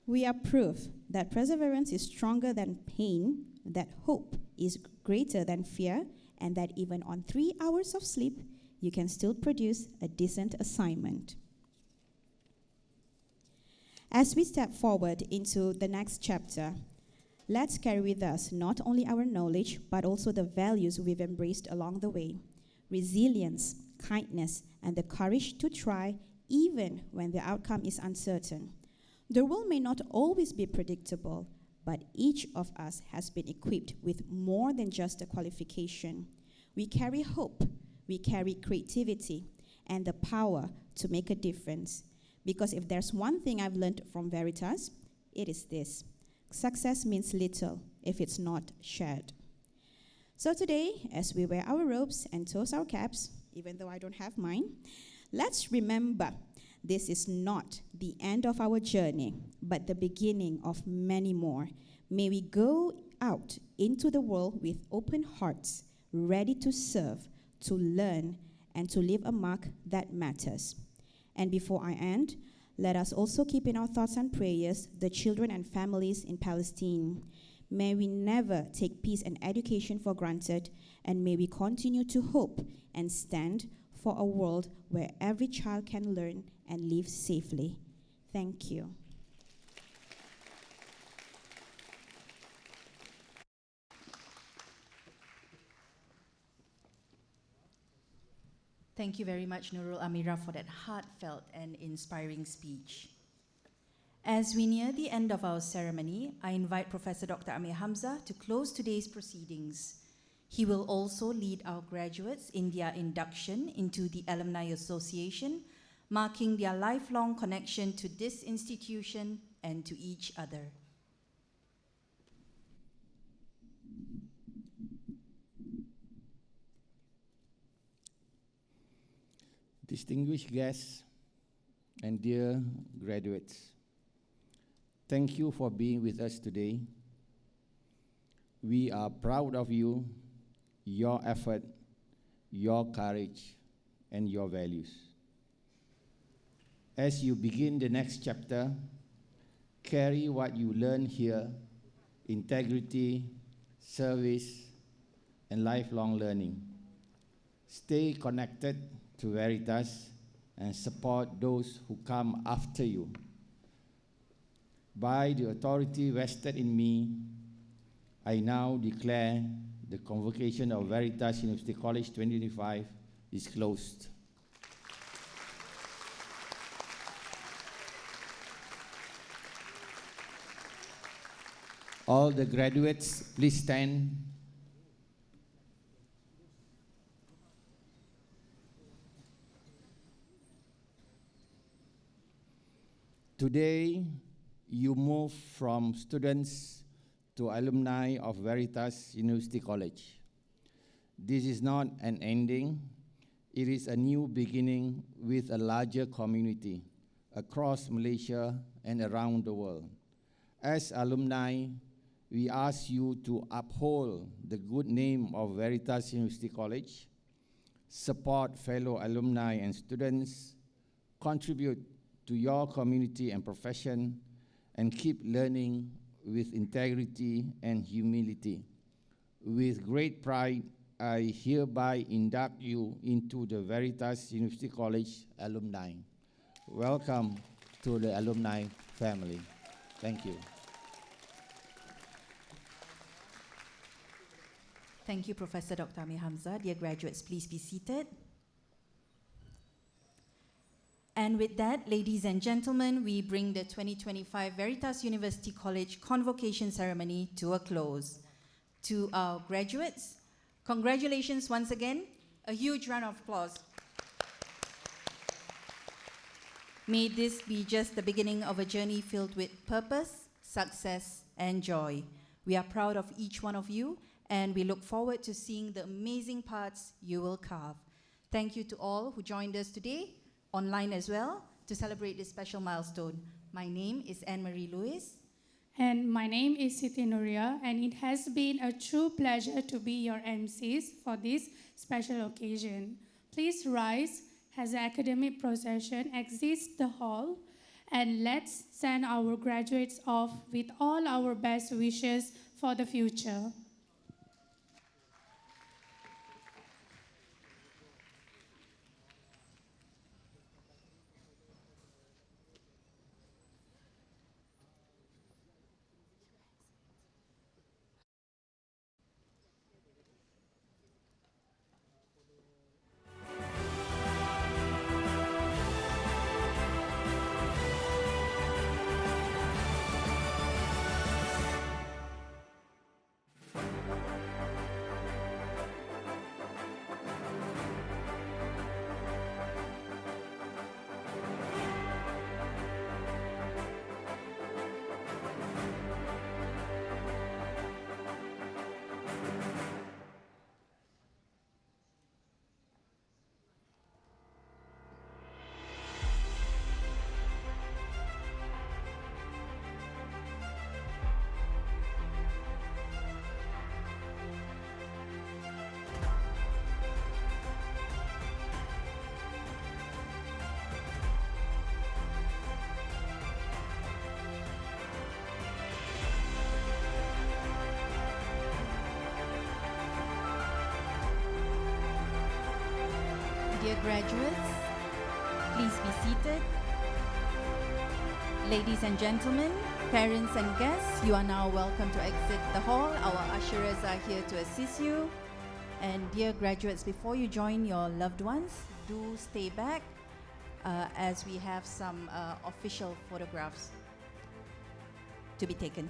We are proof that perseverance is stronger than pain, that hope is greater than fear, and that even on 3 hours of sleep, you can still produce a decent assignment. As we step forward into the next chapter, let's carry with us not only our knowledge, but also the values we've embraced along the way: resilience, kindness, and the courage to try even when the outcome is uncertain. The world may not always be predictable, but each of us has been equipped with more than just a qualification. We carry hope, we carry creativity, and the power to make a difference. Because if there's one thing I've learned from Veritas, it is this: success means little if it's not shared. So today, as we wear our robes and toast our caps, even though I don't have mine, let's remember this is not the end of our journey, but the beginning of many more. May we go out into the world with open hearts, ready to serve, to learn, and to leave a mark that matters. And before I end, let us also keep in our thoughts and prayers the children and families in Palestine. May we never take peace and education for granted, and may we continue to hope and stand for a world where every child can learn and live safely. Thank you. Thank you very much, Nurul Amira, for that heartfelt and inspiring speech. As we near the end of our ceremony, I invite Professor Dr. Amir Hamza to close today's proceedings. He will also lead our graduates in their induction into the Alumni Association, marking their lifelong connection to this institution and to each other. Distinguished guests and dear graduates, thank you for being with us today. We are proud of you, your effort, your courage, and your values. As you begin the next chapter, carry what you learn here: integrity, service, and lifelong learning. Stay connected to Veritas and support those who come after you. By the authority vested in me, I now declare the convocation of Veritas University College 2025 is closed. All the graduates, please stand. Today, you move from students to alumni of Veritas University College. This is not an ending, it is a new beginning with a larger community across Malaysia and around the world. As alumni, we ask you to uphold the good name of Veritas University College, support fellow alumni and students, contribute to your community and profession, and keep learning with integrity and humility. With great pride, I hereby induct you into the Veritas University College alumni. Welcome to the alumni family. Thank you. Thank you, Professor Dr. Amir Hamzah. Dear graduates, please be seated. And with that, ladies and gentlemen, we bring the 2025 Veritas University College Convocation ceremony to a close. To our graduates, congratulations once again. A huge round of applause. May this be just the beginning of a journey filled with purpose, success, and joy. We are proud of each one of you, and we look forward to seeing the amazing paths you will carve. Thank you to all who joined us today, online as well, to celebrate this special milestone. My name is Anne-Marie Lewis. And my name is Siti Nuria, and it has been a true pleasure to be your MCs for this special occasion. Please rise as the academic procession exits the hall, and let's send our graduates off with all our best wishes for the future. Dear graduates, please be seated. Ladies and gentlemen, parents and guests, you are now welcome to exit the hall. Our usherers are here to assist you. And dear graduates, before you join your loved ones, do stay back as we have some official photographs to be taken.